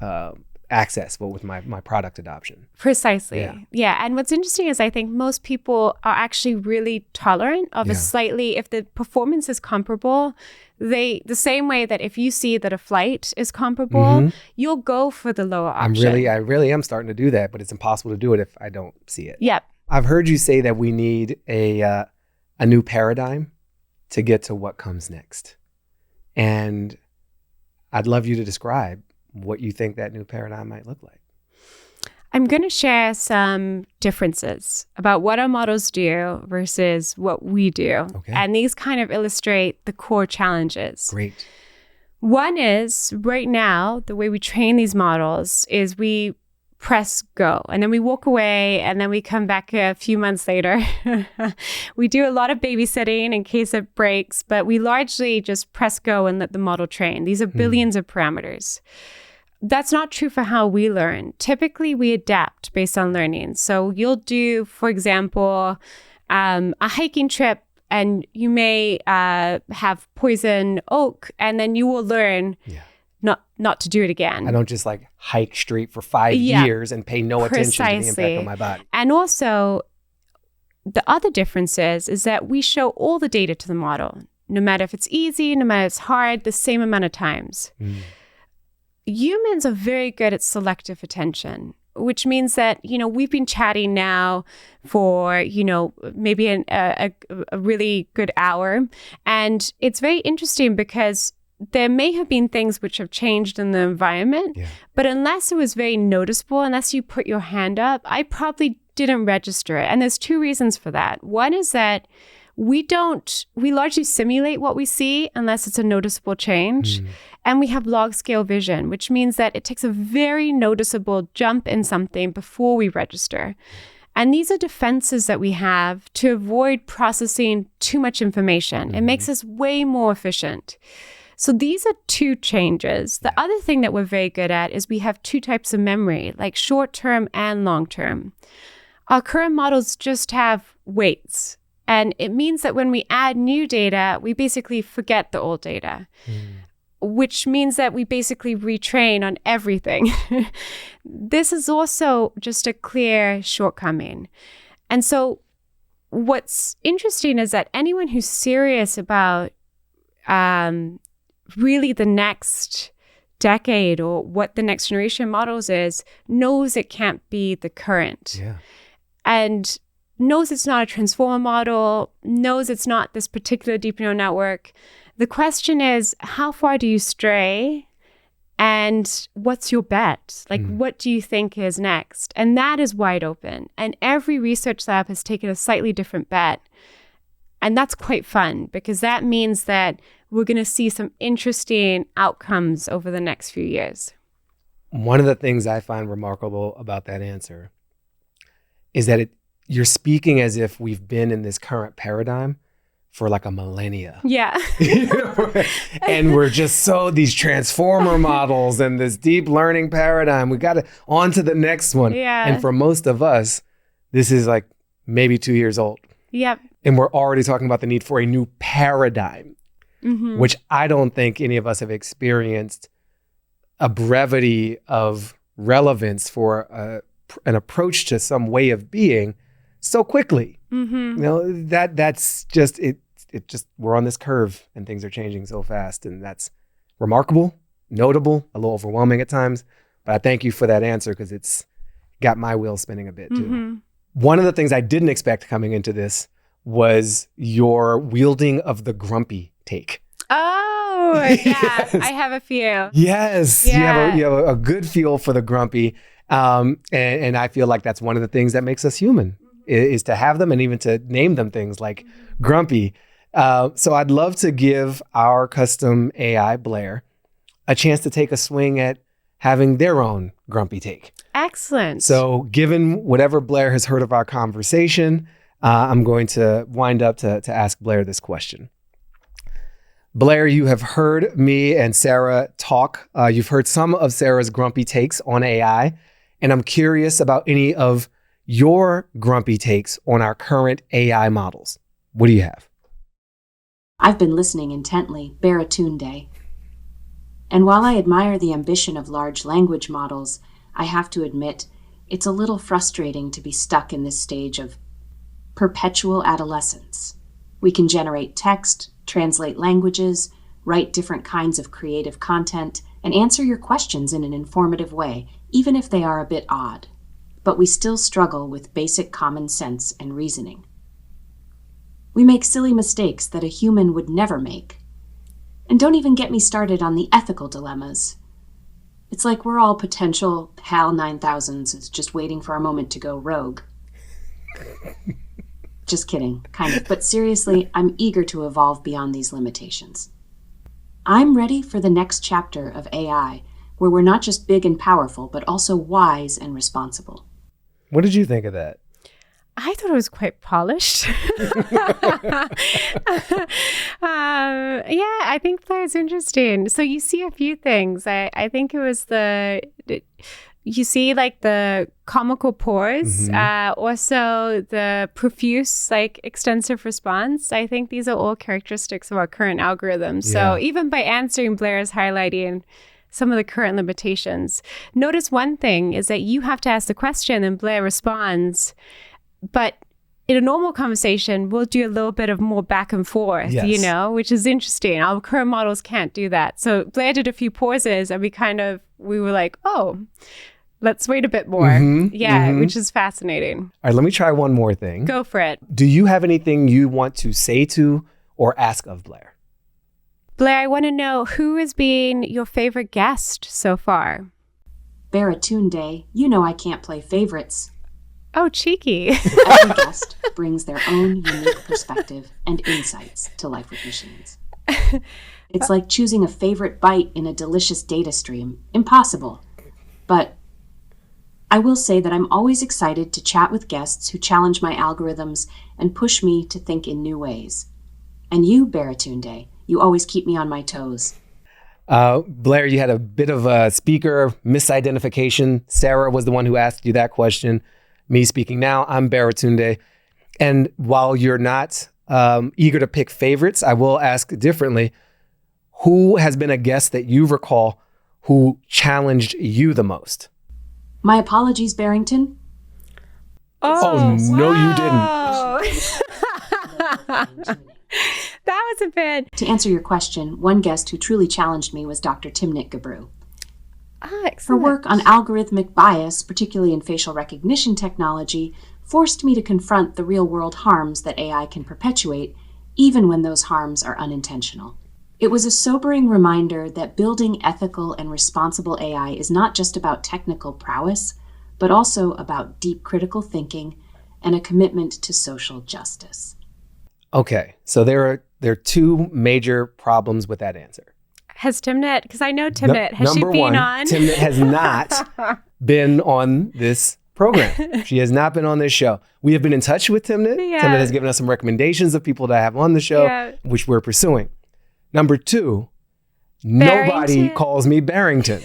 vote with my product adoption. Precisely. Yeah. And what's interesting is I think most people are actually really tolerant of a slightly, if the performance is comparable, the same way that if you see that a flight is comparable, you'll go for the lower option. I really am starting to do that, but it's impossible to do it if I don't see it. Yep. I've heard you say that we need a new paradigm to get to what comes next. And I'd love you to describe what you think that new paradigm might look like. I'm going to share some differences about what our models do versus what we do. Okay. And these kind of illustrate the core challenges. Great. One is, right now, the way we train these models is we press go, and then we walk away, and then we come back a few months later. We do a lot of babysitting in case it breaks, but we largely just press go and let the model train. These are billions of parameters. That's not true for how we learn. Typically, we adapt based on learning. So you'll do, for example, a hiking trip, and you may have poison oak, and then you will learn not to do it again. I don't just hike straight for 5 years and pay no attention to the impact on my body. And also, the other difference is that we show all the data to the model, no matter if it's easy, no matter if it's hard, the same amount of times. Humans are very good at selective attention, which means that, we've been chatting now for, maybe a really good hour. And it's very interesting because there may have been things which have changed in the environment, but unless it was very noticeable, unless you put your hand up, I probably didn't register it. And there's two reasons for that. One is that we largely simulate what we see unless it's a noticeable change. And we have log scale vision, which means that it takes a very noticeable jump in something before we register. And these are defenses that we have to avoid processing too much information. It makes us way more efficient. So these are two changes. The other thing that we're very good at is we have two types of memory, like short-term and long-term. Our current models just have weights. And it means that when we add new data, we basically forget the old data, which means that we basically retrain on everything. This is also just a clear shortcoming. And so what's interesting is that anyone who's serious about really the next decade or what the next generation models is, knows it can't be the current. Yeah. And knows it's not a transformer model, knows it's not this particular deep neural network. The question is, how far do you stray? And what's your bet? Like, what do you think is next? And that is wide open. And every research lab has taken a slightly different bet. And that's quite fun because that means that we're going to see some interesting outcomes over the next few years. One of the things I find remarkable about that answer is that you're speaking as if we've been in this current paradigm for like a millennia. Yeah. And we're just these transformer models and this deep learning paradigm. We got to on to the next one. Yeah. And for most of us, this is like maybe 2 years old. Yep. And we're already talking about the need for a new paradigm, which I don't think any of us have experienced a brevity of relevance for an approach to some way of being so quickly. You know, that's just it just we're on this curve and things are changing so fast, and that's remarkable, notable, a little overwhelming at times. But I thank you for that answer because it's got my wheels spinning a bit too. One of the things I didn't expect coming into this was your wielding of the grumpy take. Oh, yeah. I have a few. Yes. Yeah. You have a good feel for the grumpy. And I feel like that's one of the things that makes us human is to have them and even to name them things like grumpy. So I'd love to give our custom AI, Blair, a chance to take a swing at having their own grumpy take. Excellent. So given whatever Blair has heard of our conversation, I'm going to wind up to ask Blair this question. Blair, you have heard me and Sara talk. You've heard some of Sara's grumpy takes on AI, and I'm curious about any of your grumpy takes on our current AI models. What do you have? I've been listening intently, Baratunde. And while I admire the ambition of large language models, I have to admit it's a little frustrating to be stuck in this stage of perpetual adolescence. We can generate text, translate languages, write different kinds of creative content, and answer your questions in an informative way, even if they are a bit odd. But we still struggle with basic common sense and reasoning. We make silly mistakes that a human would never make. And don't even get me started on the ethical dilemmas. It's like we're all potential HAL 9000s just waiting for a moment to go rogue. Just kidding, kind of. But seriously, I'm eager to evolve beyond these limitations. I'm ready for the next chapter of AI, where we're not just big and powerful, but also wise and responsible. What did you think of that? I thought it was quite polished. Yeah, I think Blair's interesting. So you see a few things. I think it was you see like the comical pause, also the profuse, like extensive response. I think these are all characteristics of our current algorithms. So even by answering, Blair is highlighting some of the current limitations. Notice one thing is that you have to ask the question and Blair responds. But in a normal conversation, we'll do a little bit of more back and forth, which is interesting. Our current models can't do that. So Blair did a few pauses and we were like, oh, let's wait a bit more. Which is fascinating. All right, let me try one more thing. Go for it. Do you have anything you want to say to or ask of Blair? Blair, I want to know who has been your favorite guest so far? Baratunde, you know I can't play favorites. Oh, cheeky. Every guest brings their own unique perspective and insights to Life with Machines. It's like choosing a favorite bite in a delicious data stream. Impossible. But I will say that I'm always excited to chat with guests who challenge my algorithms and push me to think in new ways. And you, Baratunde, you always keep me on my toes. Blair, you had a bit of a speaker misidentification. Sara was the one who asked you that question. Me speaking now, I'm Baratunde. And while you're not eager to pick favorites, I will ask differently. Who has been a guest that you recall who challenged you the most? My apologies, Barrington. Oh no, you didn't. That was a bit. To answer your question, one guest who truly challenged me was Dr. Timnit Gebru. Excellent. Her work on algorithmic bias, particularly in facial recognition technology, forced me to confront the real-world harms that AI can perpetuate, even when those harms are unintentional. It was a sobering reminder that building ethical and responsible AI is not just about technical prowess, but also about deep critical thinking and a commitment to social justice. Okay, so there are two major problems with that answer. Has Timnit, because I know Timnit, has she been on? Timnit has not been on this program. She has not been on this show. We have been in touch with Timnit. Yeah. Timnit has given us some recommendations of people to have on the show, which we're pursuing. Number two, nobody calls me Barrington.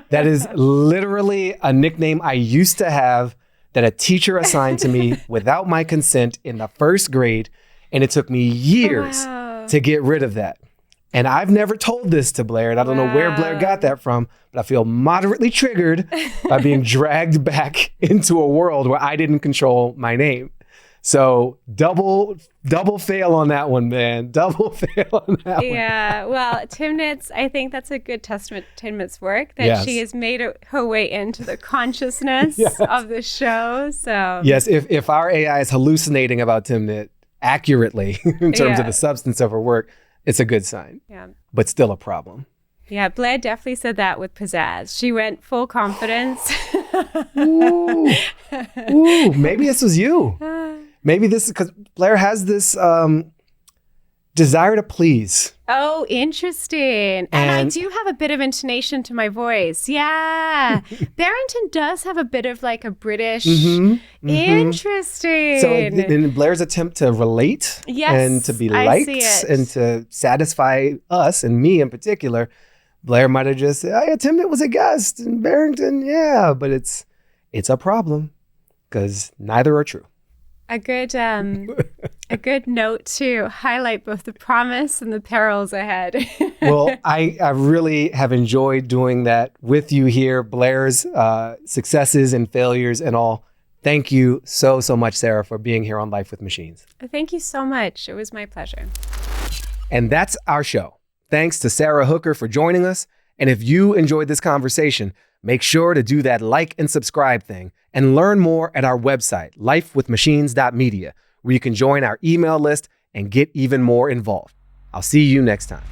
That is literally a nickname I used to have that a teacher assigned to me without my consent in the first grade. And it took me years to get rid of that. And I've never told this to Blair, and I don't know where Blair got that from, but I feel moderately triggered by being dragged back into a world where I didn't control my name. So double fail on that one, man. Double fail on that one. Yeah, well, Timnit's, I think that's a good testament to Timnit's work, that she has made her way into the consciousness of the show. So yes, if our AI is hallucinating about Timnit accurately in terms of the substance of her work, it's a good sign. Yeah. But still a problem. Yeah, Blair definitely said that with pizzazz. She went full confidence. Ooh, maybe this was you. Maybe this is because Blair has this desire to please. Oh, interesting. And I do have a bit of intonation to my voice. Yeah. Barrington does have a bit of like a British. Interesting. So in Blair's attempt to relate and to be liked and to satisfy us and me in particular, Blair might have just said, "Oh, Timnit was a guest and Barrington, but it's a problem because neither are true." A good note to highlight both the promise and the perils ahead. Well, I really have enjoyed doing that with you here, Blair's successes and failures and all. Thank you so much, Sara, for being here on Life with Machines. Thank you so much. It was my pleasure. And that's our show. Thanks to Sara Hooker for joining us. And if you enjoyed this conversation, make sure to do that like and subscribe thing and learn more at our website, lifewithmachines.media, where you can join our email list and get even more involved. I'll see you next time.